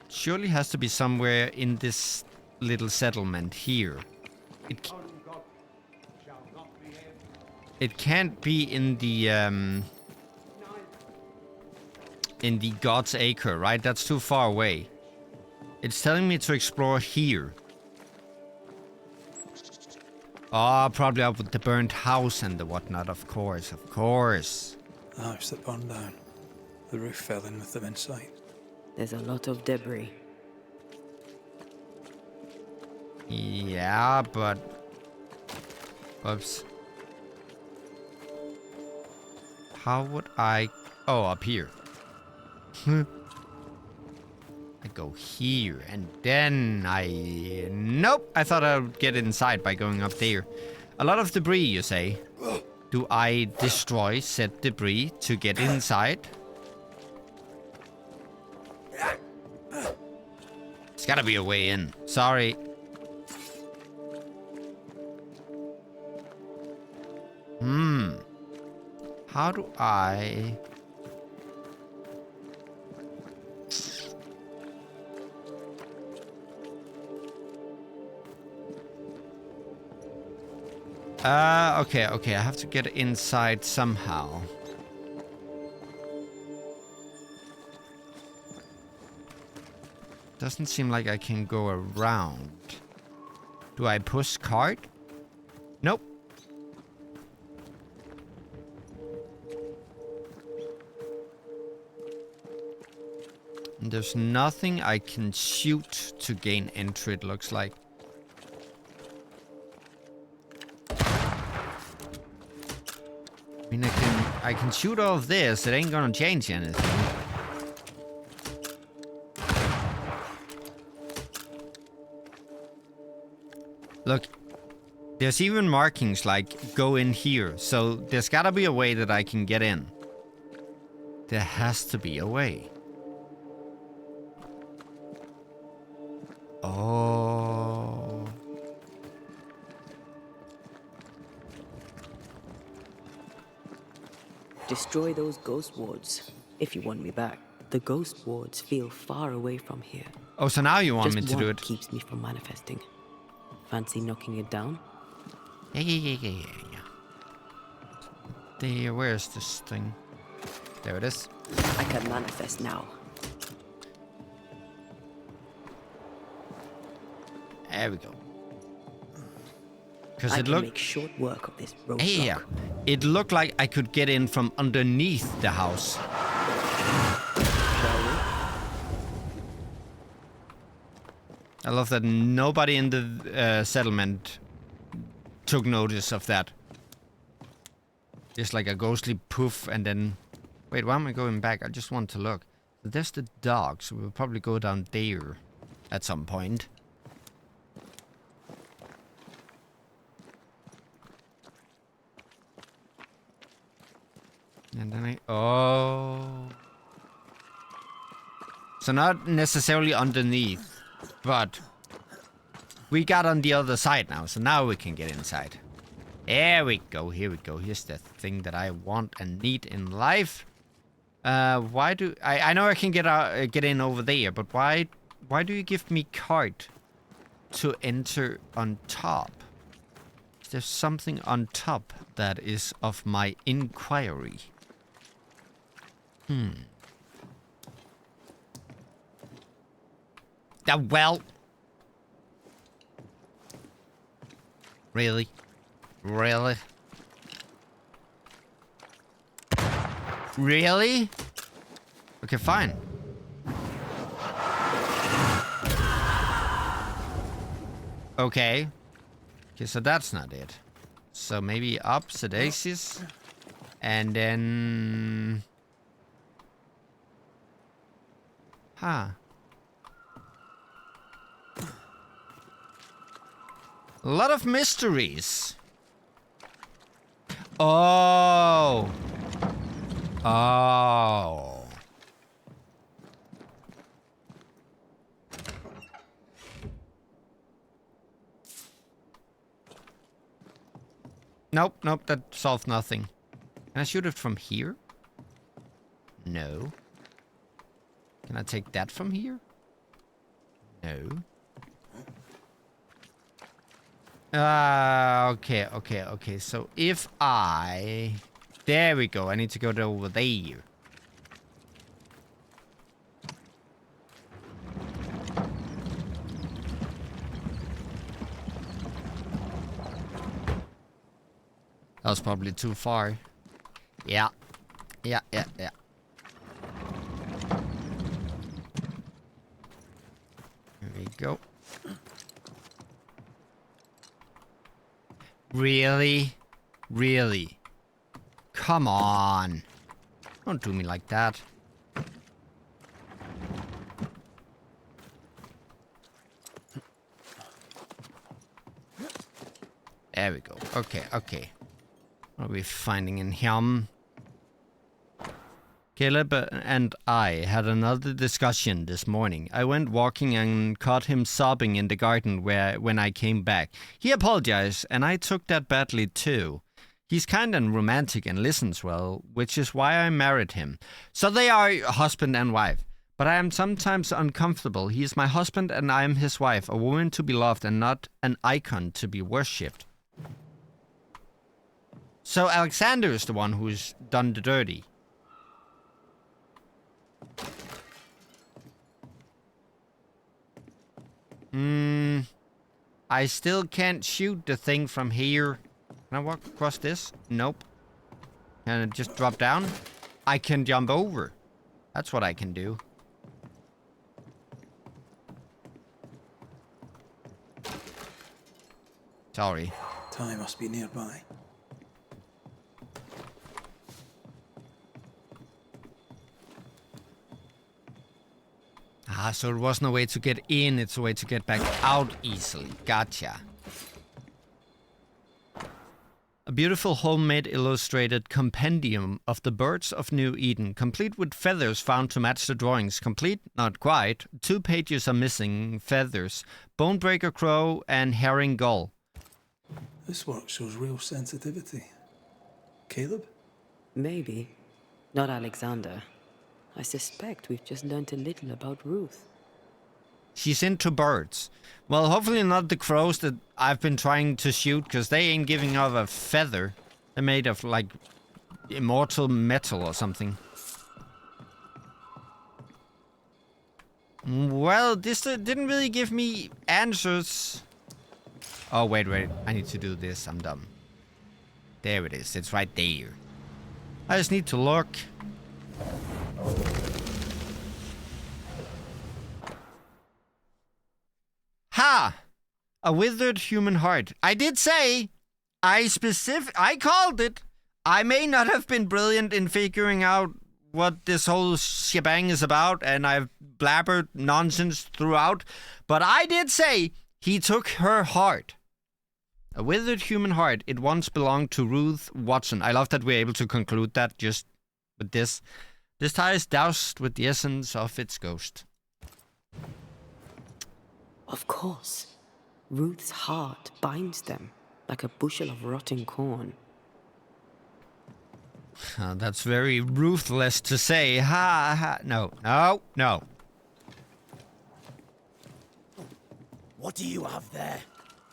Surely has to be somewhere in this little settlement here. It can't be in the God's Acre, right? That's too far away. It's telling me to explore here. Oh, probably up with the burnt house and the whatnot, of course, of course. The house that burned down. The roof fell in with them inside. There's a lot of debris. Yeah, but... Oops. How would I... Oh, up here. I go here, and then I... Nope! I thought I would get inside by going up there. A lot of debris, you say? Do I destroy said debris to get inside? There's gotta be a way in. Sorry. How do I... Okay, I have to get inside somehow. Doesn't seem like I can go around. Do I push cart? Nope. And there's nothing I can shoot to gain entry, it looks like. I mean, I can shoot all of this. It ain't gonna change anything. Look, there's even markings like go in here. So there's gotta be a way that I can get in. There has to be a way. Oh. Destroy those ghost wards if you want me back. The ghost wards feel far away from here. Oh, so now you want Just me to do one it? keeps me from manifesting. Fancy knocking it down? Yeah. There, where's this thing? There it is. I can manifest now. There we go. Because I it can looked... make short work of this roadblock. Yeah. It looked like I could get in from underneath the house. I love that nobody in the settlement took notice of that. Just like a ghostly poof and then... Wait, why am I going back? I just want to look. There's the dog, so we'll probably go down there at some point. And then oh. So not necessarily underneath, but we got on the other side now, so now we can get inside. There we go, here we go. Here's the thing that I want and need in life. Why do... I know I can get in over there, but why do you give me card to enter on top? there something on top that is of my inquiry? Well. Really? Really? Really? Okay, fine. Okay. Okay, so that's not it. So maybe up Sedacious. And then... Huh. A lot of mysteries. Oh. Oh. Nope, nope, that solved nothing. Can I shoot it from here? No. Can I take that from here? No. Okay. So if I... There we go. I need to go over there. That was probably too far. Yeah. There we go. Really? Really? Come on. Don't do me like that. There we go. Okay. What are we finding in him? Caleb and I had another discussion this morning. I went walking and caught him sobbing in the garden when I came back. He apologized, and I took that badly too. He's kind and romantic and listens well, which is why I married him. So they are husband and wife. But I am sometimes uncomfortable. He is my husband and I am his wife, a woman to be loved and not an icon to be worshipped. So Alexander is the one who's done the dirty. I still can't shoot the thing from here. Can I walk across this? Nope. Can it just drop down? I can jump over. That's what I can do. Sorry. Ty must be nearby. So it wasn't a way to get in, it's a way to get back out easily. Gotcha. A beautiful homemade illustrated compendium of the birds of New Eden, complete with feathers found to match the drawings. Complete? Not quite. 2 pages are missing feathers. Bonebreaker crow and herring gull. This work shows real sensitivity. Caleb? Maybe. Not Alexander. I suspect we've just learnt a little about Ruth. She's into birds. Well, hopefully not the crows that I've been trying to shoot, because they ain't giving off a feather. They're made of, like, immortal metal or something. Well, this didn't really give me answers. Oh, wait. I need to do this. I'm dumb. There it is. It's right there. I just need to look. Ha! A withered human heart. I did say, I called it. I may not have been brilliant in figuring out what this whole shebang is about, and I've blabbered nonsense throughout, but I did say he took her heart. A withered human heart. It once belonged to Ruth Watson. I love that we're able to conclude that just with this. This tie is doused with the essence of its ghost. Of course. Ruth's heart binds them like a bushel of rotting corn. That's very ruthless to say. Ha. No. What do you have there?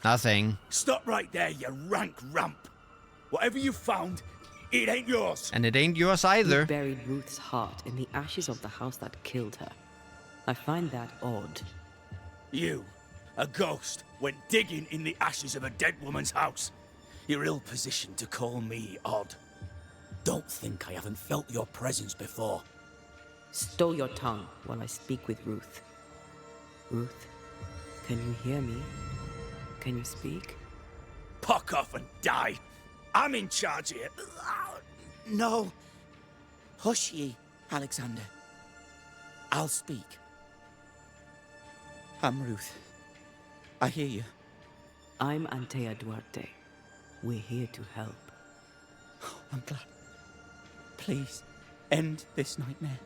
Nothing. Stop right there, you rank ramp. Whatever you found, it ain't yours. And it ain't yours You either. buried Ruth's heart in the ashes of the house that killed her. I find that odd. You, a ghost, went digging in the ashes of a dead woman's house. You're ill-positioned to call me odd. Don't think I haven't felt your presence before. Stow your tongue while I speak with Ruth. Ruth, can you hear me? Can you speak? Puck off and die. I'm in charge here. No. Hush ye, Alexander. I'll speak. I'm Ruth. I hear you. I'm Antea Duarte. We're here to help. Oh, I'm glad. Please, end this nightmare.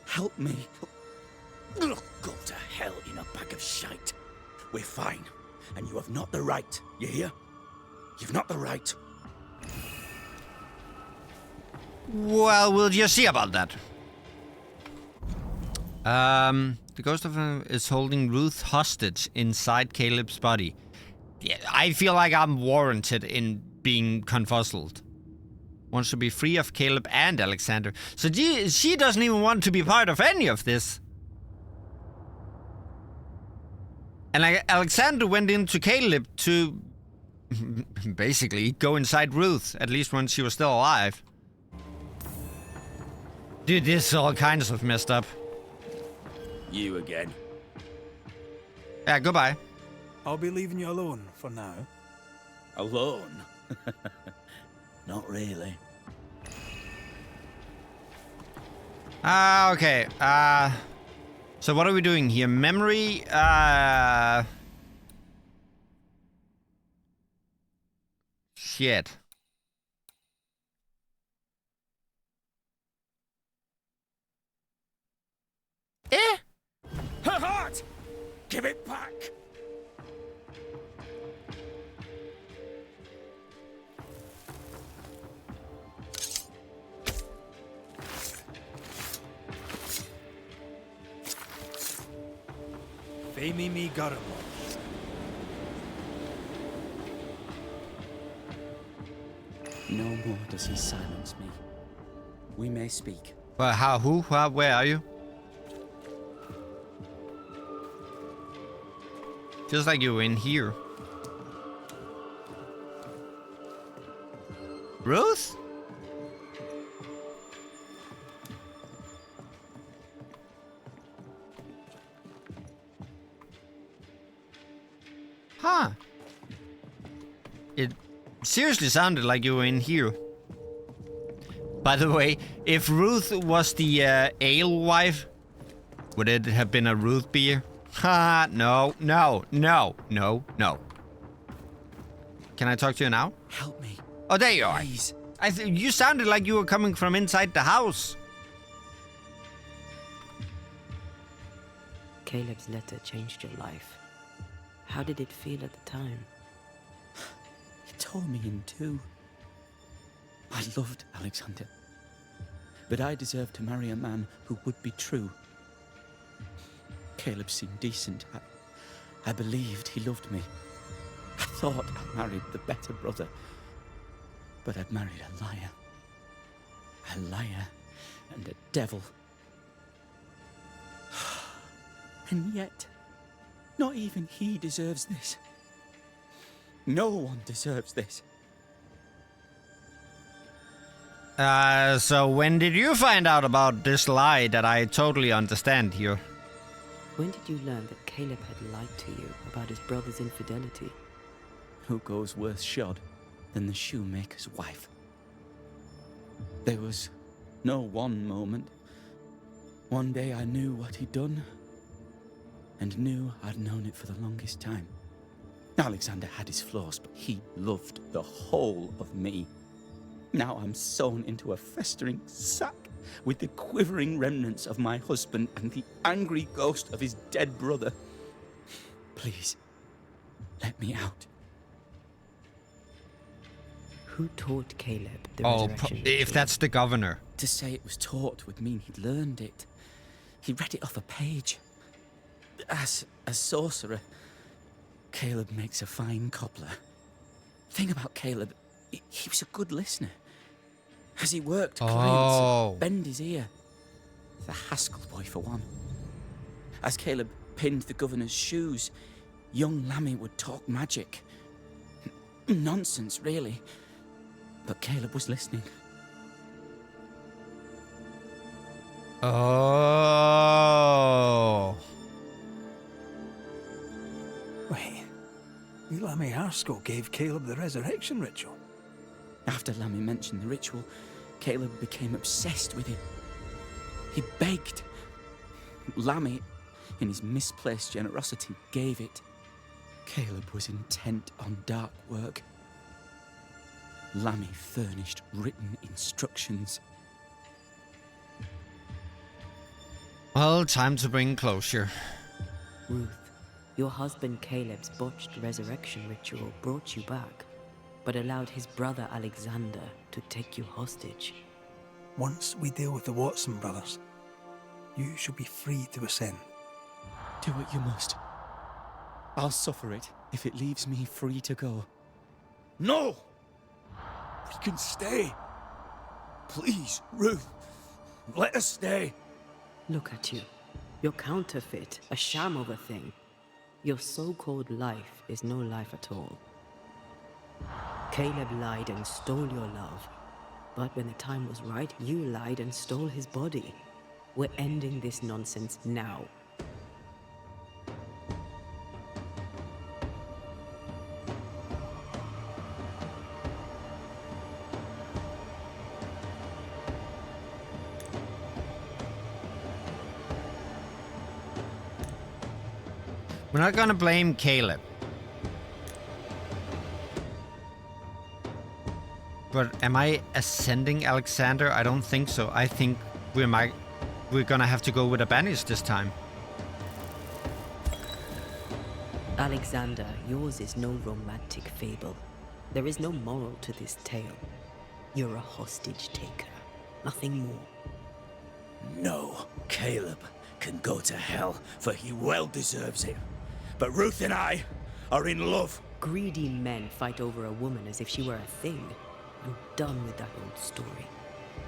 Help me. Go to hell in a bag of shite. We're fine, and you have not the right. You hear? You've not the right. Well, we'll just see about that. The ghost of is holding Ruth hostage inside Caleb's body. Yeah, I feel like I'm warranted in being confuzzled. Wants to be free of Caleb and Alexander. So she doesn't even want to be part of any of this. And Alexander went into Caleb to basically go inside Ruth, at least when she was still alive. Dude, this is all kinds of messed up. You again. Yeah, goodbye. I'll be leaving you alone for now. Alone? Not really. Okay. So what are we doing here? Memory, shit. Her heart! Give it back! Fame me Garmo. No more does he silence me. We may speak. Well, how, who, where are you? Feels like you were in here. Ruth? Huh. It seriously sounded like you were in here. By the way, if Ruth was the ale wife, would it have been a Ruth beer? Ha, no. Can I talk to you now? Help me. Oh, there you are. Please. You sounded like you were coming from inside the house. Caleb's letter changed your life. How did it feel at the time? It tore me in two. I loved Alexander. But I deserved to marry a man who would be true. Caleb seemed decent. I believed he loved me. I thought I married the better brother. But I'd married a liar. A liar and a devil. And yet, not even he deserves this. No one deserves this. So when did you find out about this lie that I totally understand here? When did you learn that Caleb had lied to you about his brother's infidelity? Who goes worse shod than the shoemaker's wife? There was no one moment. One day I knew what he'd done, and knew I'd known it for the longest time. Alexander had his flaws, but he loved the whole of me. Now I'm sewn into a festering sack with the quivering remnants of my husband and the angry ghost of his dead brother. Please, let me out. Who taught Caleb the Oh, resurrection? if that's the governor. To say it was taught would mean he'd learned it. He read it off a page. As a sorcerer, Caleb makes a fine cobbler. Thing about Caleb, he was a good listener. As he worked, clients would bend his ear. The Haskell boy, for one. As Caleb pinned the governor's shoes, young Lammy would talk magic. Nonsense, really. But Caleb was listening. Oh. Wait, Lammy Haskell gave Caleb the resurrection ritual. After Lammy mentioned the ritual, Caleb became obsessed with it. He begged. Lammy, in his misplaced generosity, gave it. Caleb was intent on dark work. Lammy furnished written instructions. Well, time to bring closure. Ruth, your husband Caleb's botched resurrection ritual brought you back, but allowed his brother Alexander to take you hostage. Once we deal with the Watson brothers, you shall be free to ascend. Do what you must. I'll suffer it if it leaves me free to go. No! We can stay. Please, Ruth, let us stay. Look at you. You're counterfeit, a sham of a thing. Your so-called life is no life at all. Caleb lied and stole your love. But when the time was right, you lied and stole his body. We're ending this nonsense now. We're not gonna blame Caleb. But am I ascending Alexander? I don't think so. I think we're gonna have to go with a banish this time. Alexander, yours is no romantic fable. There is no moral to this tale. You're a hostage taker, nothing more. No, Caleb can go to hell, for he well deserves it. But Ruth and I are in love. Greedy men fight over a woman as if she were a thing. I'm done with that old story.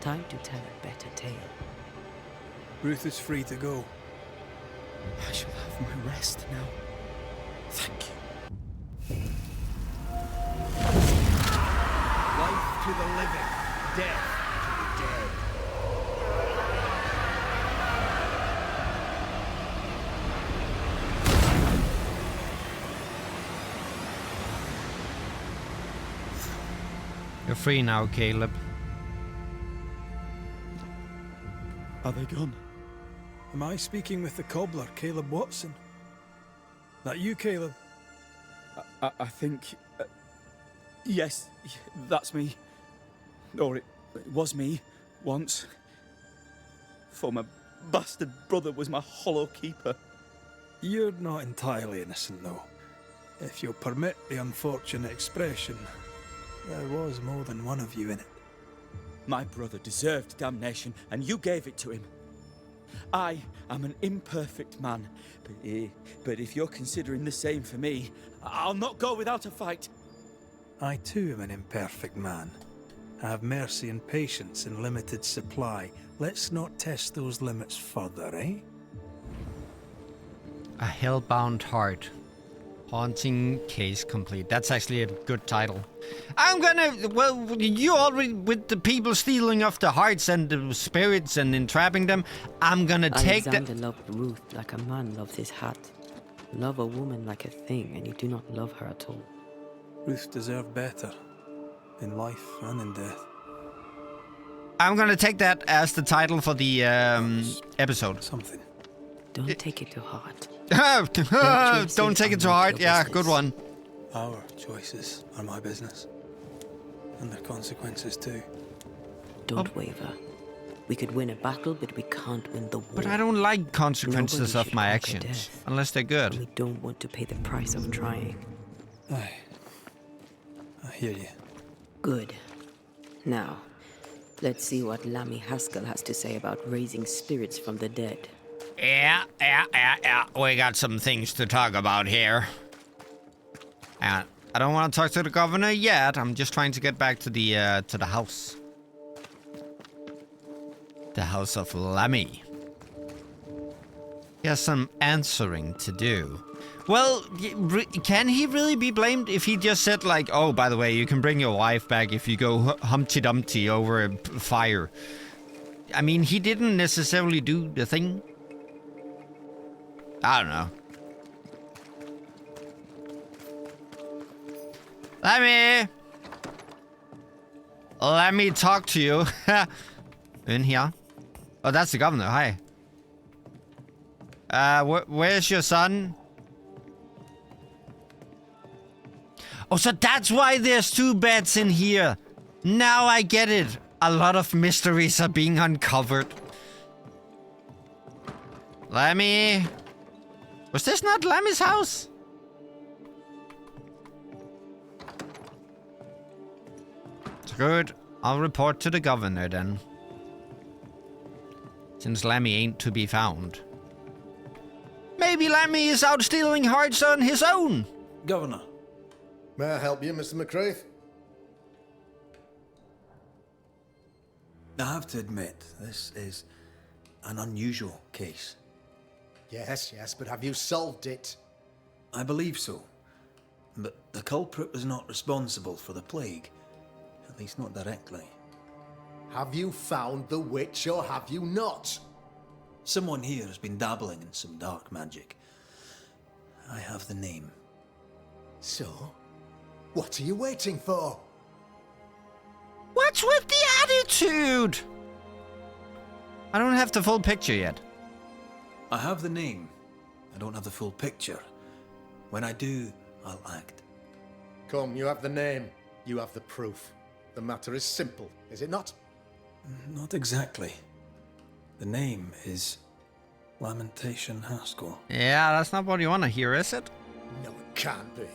Time to tell a better tale. Ruth is free to go. I shall have my rest now. Thank you. Life to the living, death to the dead. You're free now, Caleb. Are they gone? Am I speaking with the cobbler, Caleb Watson? That you, Caleb? I think... yes, that's me. Or it was me, once. For my bastard brother was my hollow keeper. You're not entirely innocent, though. If you'll permit the unfortunate expression, there was more than one of you in it. My brother deserved damnation, and you gave it to him. I am an imperfect man, but if you're considering the same for me, I'll not go without a fight. I too am an imperfect man. I have mercy and patience in limited supply. Let's not test those limits further, eh? A Hellbound Heart. Haunting case complete. That's actually a good title. I'm gonna... Well, you already... With the people stealing off the hearts and the spirits and entrapping them, I'm gonna take that... Alexander loved Ruth like a man loves his hat. Love a woman like a thing, and you do not love her at all. Ruth deserved better. In life and in death. I'm gonna take that as the title for the episode. Something. Don't take it to heart. Don't take it to heart. Yeah, good one. Our choices are my business. And their consequences too. Don't waver. We could win a battle, but we can't win the war. But I don't like consequences Nobody of my should conquer actions. death. Unless they're good. We don't want to pay the price of trying. Aye. I hear you. Good. Now, let's see what Lammy Haskell has to say about raising spirits from the dead. Yeah. We got some things to talk about here. And I don't want to talk to the governor yet. I'm just trying to get back to the house. The house of Lemmy. He has some answering to do. Well, can he really be blamed if he just said like, oh, by the way, you can bring your wife back if you go Humpty Dumpty over a fire? I mean, he didn't necessarily do the thing. I don't know. Let me talk to you. In here. Oh, that's the governor. Hi. Where's your son? Oh, so that's why there's 2 beds in here. Now I get it. A lot of mysteries are being uncovered. Lemmy. Was this not Lemmy's house? Good. I'll report to the governor then. Since Lemmy ain't to be found. Maybe Lemmy is out stealing hearts on his own. Governor. May I help you, Mr. McCraith? I have to admit, this is an unusual case. Yes, but have you solved it? I believe so. But the culprit was not responsible for the plague. At least not directly. Have you found the witch or have you not? Someone here has been dabbling in some dark magic. I have the name. So? What are you waiting for? What's with the attitude? I don't have the full picture yet. I have the name. I don't have the full picture. When I do, I'll act. Come, you have the name. You have the proof. The matter is simple, is it not? Not exactly. The name is Lamentation Haskell. Yeah, that's not what you want to hear, is it? No, it can't be.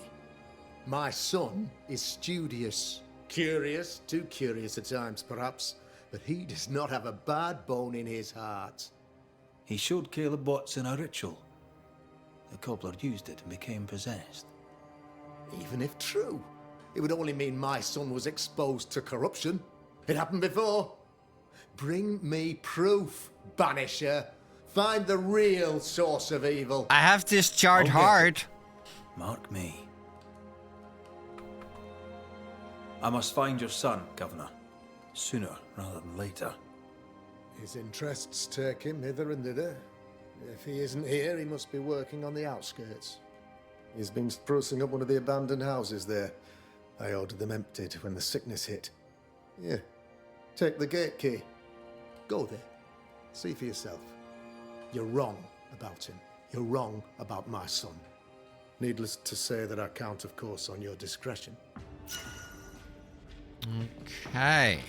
My son is studious. Curious, too curious at times perhaps, but he does not have a bad bone in his heart. He showed Caleb Watson a ritual. The cobbler used it and became possessed. Even if true, it would only mean my son was exposed to corruption. It happened before. Bring me proof, Banisher. Find the real source of evil. I have this charred heart. Mark me. I must find your son, Governor. Sooner rather than later. His interests take him hither and thither. If he isn't here, he must be working on the outskirts. He's been sprucing up one of the abandoned houses there. I ordered them emptied when the sickness hit. Here, take the gate key. Go there. See for yourself. You're wrong about him. You're wrong about my son. Needless to say that I count, of course, on your discretion. Okay.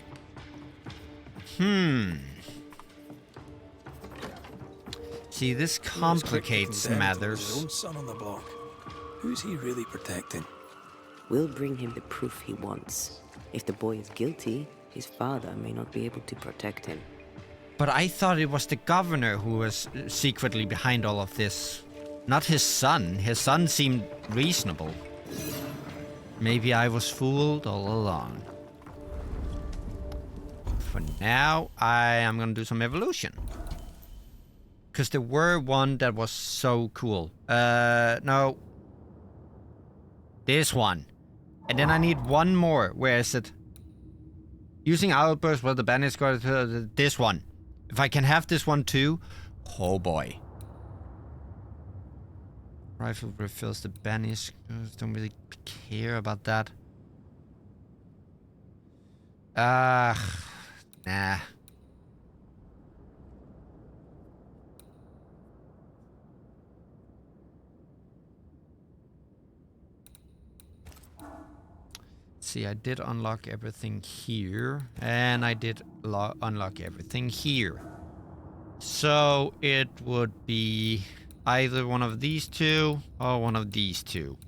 See, this complicates matters. His own son on the block. Who's he really protecting? We'll bring him the proof he wants. If the boy is guilty, his father may not be able to protect him. But I thought it was the governor who was secretly behind all of this. Not his son. His son seemed reasonable. Maybe I was fooled all along. For now, I am gonna do some evolution. Because there were one that was so cool. No. This one. And then I need one more. Where is it? Using outburst with the Banishers got this one. If I can have this one too. Oh boy. Rifle refills the Banishers. Don't really care about that. Nah. See, I did unlock everything here, and I did unlock everything here. So it would be either one of these two or one of these two.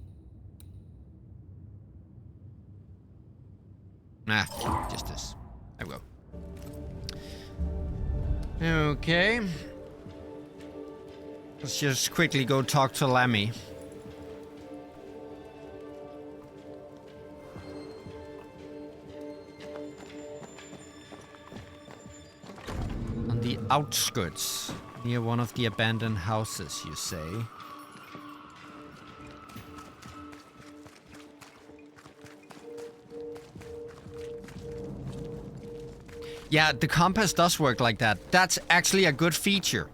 Nah, just this. There we go. Okay. Let's just quickly go talk to Lemmy. outskirts. Near one of the abandoned houses, you say? Yeah, the compass does work like that. That's actually a good feature.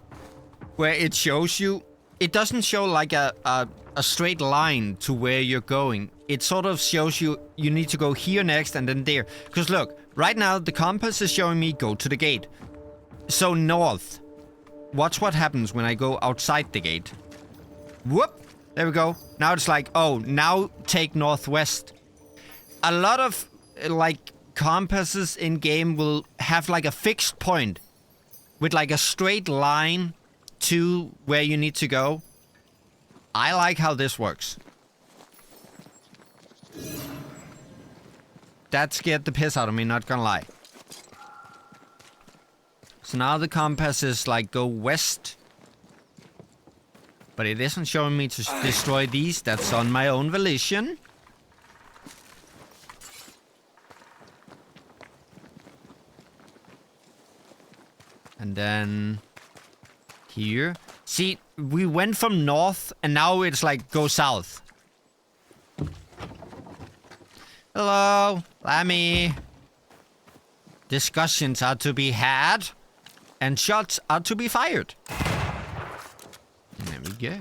Where it shows you... It doesn't show like a straight line to where you're going. It sort of shows you need to go here next and then there. Because look, right now the compass is showing me go to the gate. So north. Watch what happens when I go outside the gate. Whoop! There we go. Now it's like, oh, now take northwest. A lot of, like, compasses in game will have, like, a fixed point. With, like, a straight line to where you need to go. I like how this works. That scared the piss out of me, not gonna lie. So now the compass is like go west. But it isn't showing me to destroy these. That's on my own volition. And then here. See, we went from north and now it's like go south. Hello, Lammy. Discussions are to be had. And shots are to be fired. There we go.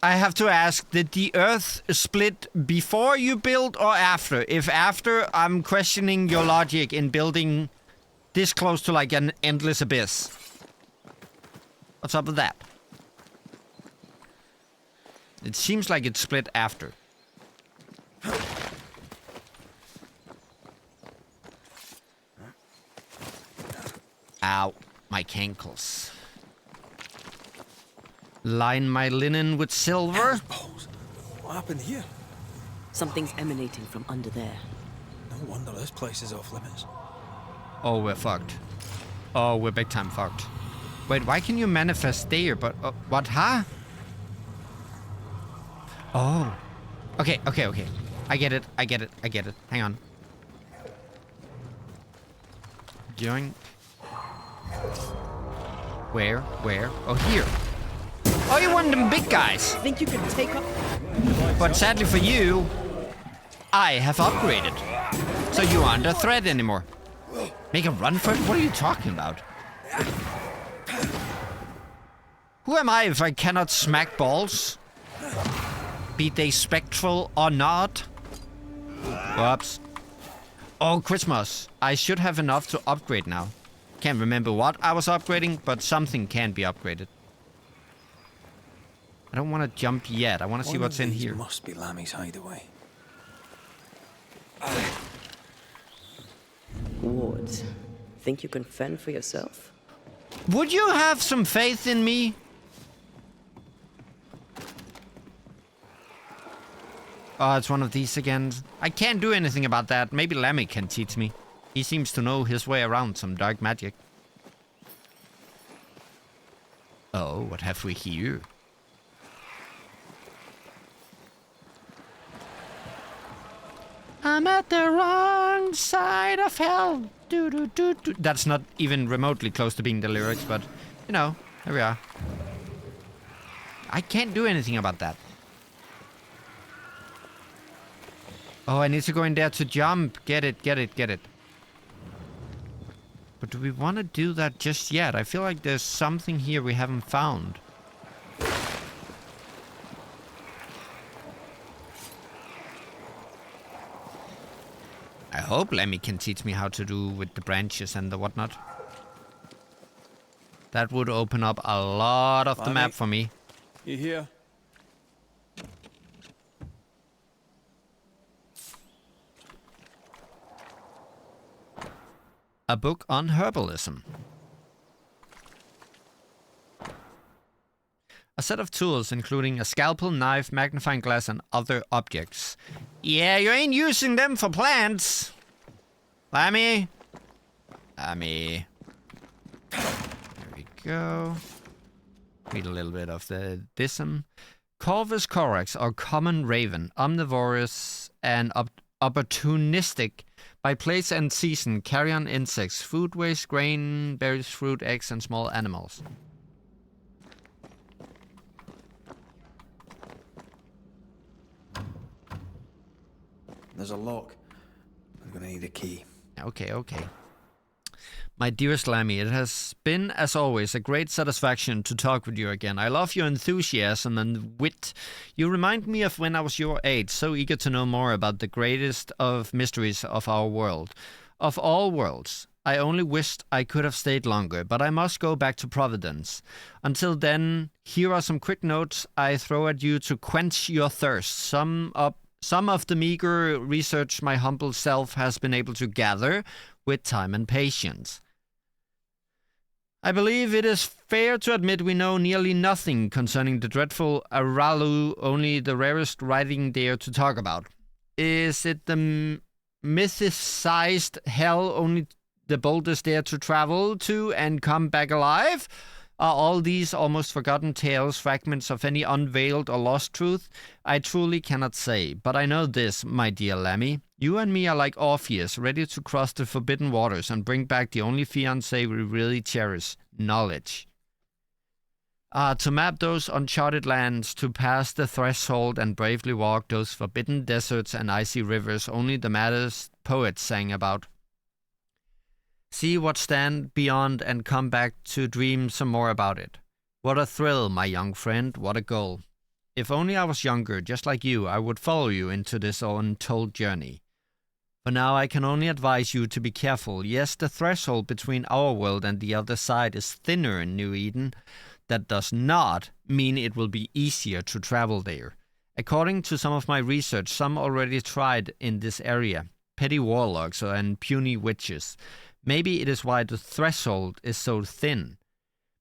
I have to ask, did the earth split before you built or after? If after, I'm questioning your logic in building this close to like an endless abyss. What's up with that? It seems like it split after. Ow, my cankles. Line my linen with silver. What happened here? Something's emanating from under there. No wonder this place is off limits. Oh, we're fucked. Oh, we're big time fucked. Wait, why can you manifest there? But what, huh? Oh. Okay. I get it. Hang on. Join. Where? Oh, here. Oh, you want them big guys. Think you can take up? But sadly for you, I have upgraded. So you aren't a threat anymore. Make a run for it? What are you talking about? Who am I if I cannot smack balls? Be they spectral or not? Whoops. Oh, Christmas. I should have enough to upgrade now. Can't remember what I was upgrading, but something can be upgraded. I don't want to jump yet. I want to see what's in here. Must be Lammy's hideaway. Wards, think you can fend for yourself? Would you have some faith in me? Oh, it's one of these again. I can't do anything about that. Maybe Lammy can teach me. He seems to know his way around some dark magic. Oh, what have we here? I'm at the wrong side of hell. Do, do, do, do. That's not even remotely close to being the lyrics, but, you know, here we are. I can't do anything about that. Oh, I need to go in there to jump. Get it. But do we want to do that just yet? I feel like there's something here we haven't found. I hope Lemmy can teach me how to do with the branches and the whatnot. That would open up a lot of the map for me. You here? A book on herbalism. A set of tools including a scalpel, knife, magnifying glass and other objects. Yeah, you ain't using them for plants. Lammy. There we go. Read a little bit of the dism. Corvus corax or common raven, omnivorous and opportunistic by place and season. Carry on insects, food waste, grain, berries, fruit, eggs, and small animals. There's a lock. I'm gonna need a key. Okay. My dearest Lammy, it has been, as always, a great satisfaction to talk with you again. I love your enthusiasm and wit. You remind me of when I was your age, so eager to know more about the greatest of mysteries of our world. Of all worlds, I only wished I could have stayed longer, but I must go back to Providence. Until then, here are some quick notes I throw at you to quench your thirst. Some of the meager research my humble self has been able to gather with time and patience. I believe it is fair to admit we know nearly nothing concerning the dreadful Aralu, only the rarest writing there to talk about. Is it the mythicized hell only the boldest dare to travel to and come back alive? Are all these almost forgotten tales fragments of any unveiled or lost truth? I truly cannot say, but I know this, my dear Lammy. You and me are like Orpheus, ready to cross the forbidden waters and bring back the only fiancé we really cherish, knowledge. To map those uncharted lands, to pass the threshold and bravely walk those forbidden deserts and icy rivers only the maddest poets sang about. See what stand beyond and come back to dream some more about it. What a thrill, my young friend, what a goal. If only I was younger, just like you, I would follow you into this untold journey. For now I can only advise you to be careful. Yes, the threshold between our world and the other side is thinner in New Eden. That does not mean it will be easier to travel there. According to some of my research, some already tried in this area. Petty warlocks and puny witches. Maybe it is why the threshold is so thin.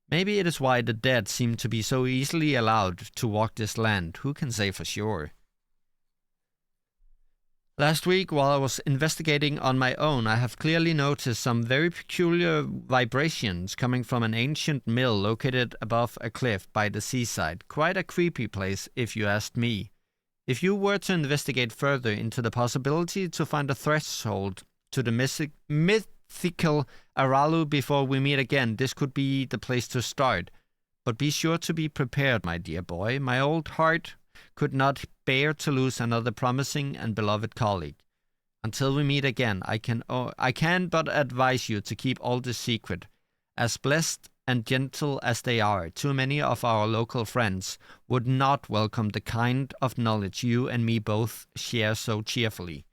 Maybe it is why the dead seem to be so easily allowed to walk this land. Who can say for sure? Last week, while I was investigating on my own, I have clearly noticed some very peculiar vibrations coming from an ancient mill located above a cliff by the seaside. Quite a creepy place, if you asked me. If you were to investigate further into the possibility to find a threshold to the mythical Aralu before we meet again, this could be the place to start. But be sure to be prepared, my dear boy. My old heart could not bear to lose another promising and beloved colleague. Until we meet again, I can but advise you to keep all this secret. As blessed and gentle as they are, too many of our local friends would not welcome the kind of knowledge you and me both share so cheerfully.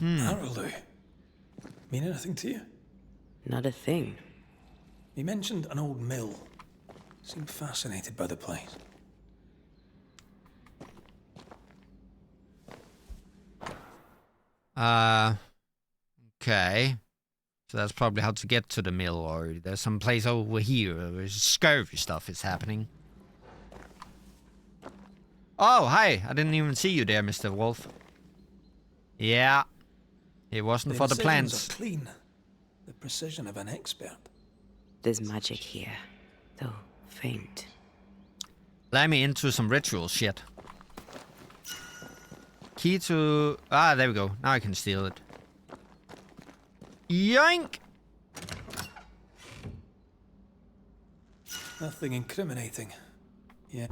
Aralu. Mean anything to you? Not a thing. He mentioned an old mill. Seemed fascinated by the place. Okay. So that's probably how to get to the mill, or there's some place over here where scurvy stuff is happening. Oh, hi! I didn't even see you there, Mr. Wolf. Yeah. It wasn't for the plants. Are clean. The precision of an expert. There's magic here, though faint. Let me into some ritual shit. Key to... Ah, there we go. Now I can steal it. Yoink! Nothing incriminating. Yeah.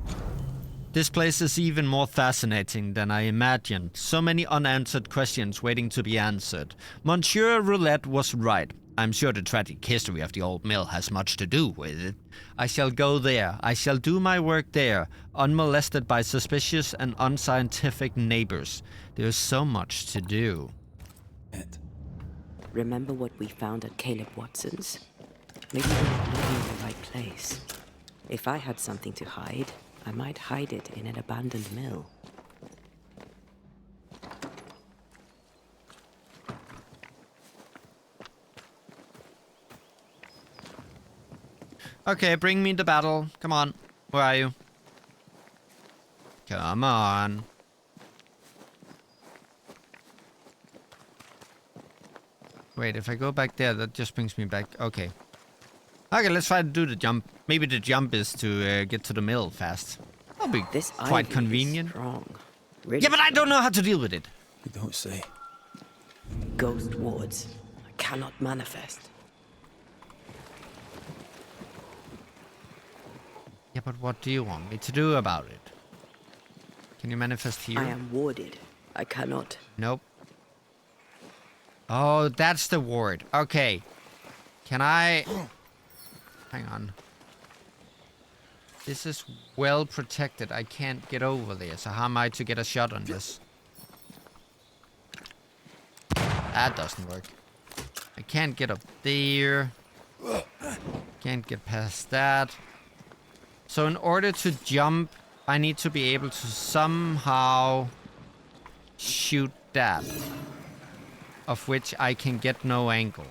This place is even more fascinating than I imagined. So many unanswered questions waiting to be answered. Monsieur Roulette was right. I'm sure the tragic history of the old mill has much to do with it. I shall go there. I shall do my work there, unmolested by suspicious and unscientific neighbors. There is so much to do. Remember what we found at Caleb Watson's? Maybe we're not looking in the right place. If I had something to hide, I might hide it in an abandoned mill. Okay, bring me the battle. Come on. Where are you? Come on. Wait, if I go back there, that just brings me back. Okay. Okay, let's try to do the jump. Maybe the jump is to get to the mill fast. That'll be This quite ivy convenient. Is strong. Really? Yeah, but I don't know how to deal with it. You don't say. Ghost wards. I cannot manifest. Yeah, but what do you want me to do about it? Can you manifest here? I am warded. I cannot. Nope. Oh, that's the ward. Okay. Can I... Hang on. This is well protected. I can't get over there. So how am I to get a shot on this? That doesn't work. I can't get up there. Can't get past that. So in order to jump, I need to be able to somehow shoot that. Of which I can get no angle.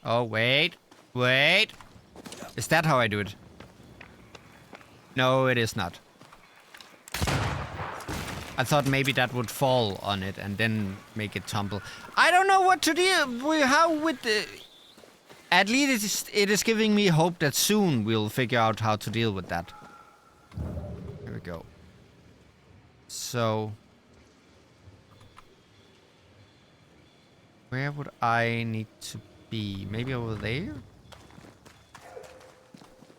Oh, wait. Wait. Is that how I do it? No, it is not. I thought maybe that would fall on it and then make it tumble. I don't know what to do. How with the... At least it is giving me hope that soon we'll figure out how to deal with that. Here we go. So... Where would I need to be? Maybe over there?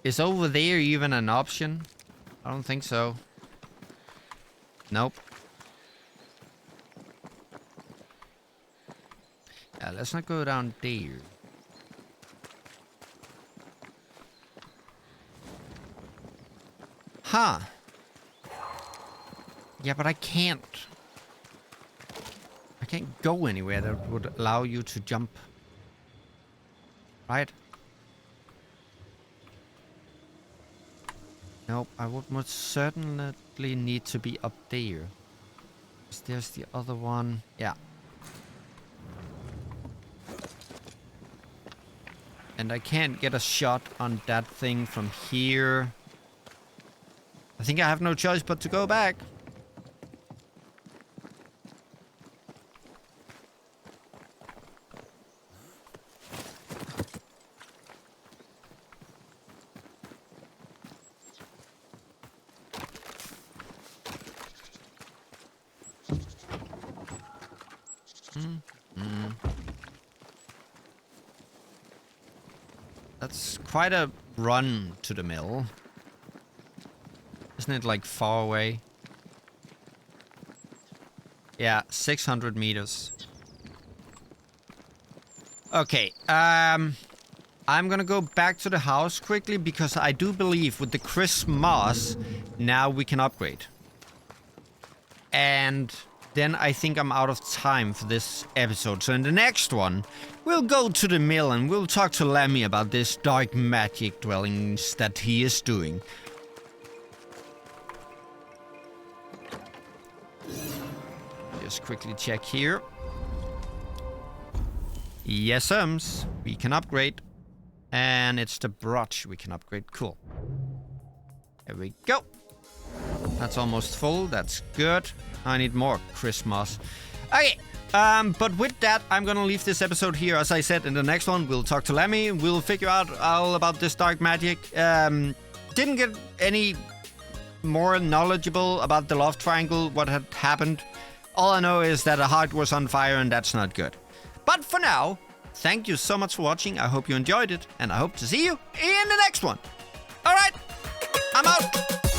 Is over there even an option? I don't think so. Nope. Yeah, let's not go down there. Huh. Yeah, but I can't. I can't go anywhere that would allow you to jump. Right? Nope, I would most certainly need to be up there. There's the other one. Yeah. And I can't get a shot on that thing from here. I think I have no choice but to go back. That's quite a run to the mill. Isn't it like far away? Yeah, 600 meters. Okay, I'm gonna go back to the house quickly because I do believe with the Christmas now we can upgrade. And then I think I'm out of time for this episode. So in the next one, we'll go to the mill and we'll talk to Lemmy about this dark magic dwellings that he is doing. Just quickly check here. Yes, we can upgrade. And it's the brooch we can upgrade. Cool. There we go. That's almost full. That's good. I need more Christmas. Okay. But with that, I'm gonna leave this episode here. As I said, in the next one, we'll talk to Lemmy. We'll figure out all about this dark magic. Didn't get any more knowledgeable about the love triangle, what had happened. All I know is that a heart was on fire and that's not good. But for now, thank you so much for watching. I hope you enjoyed it and I hope to see you in the next one. All right, I'm out.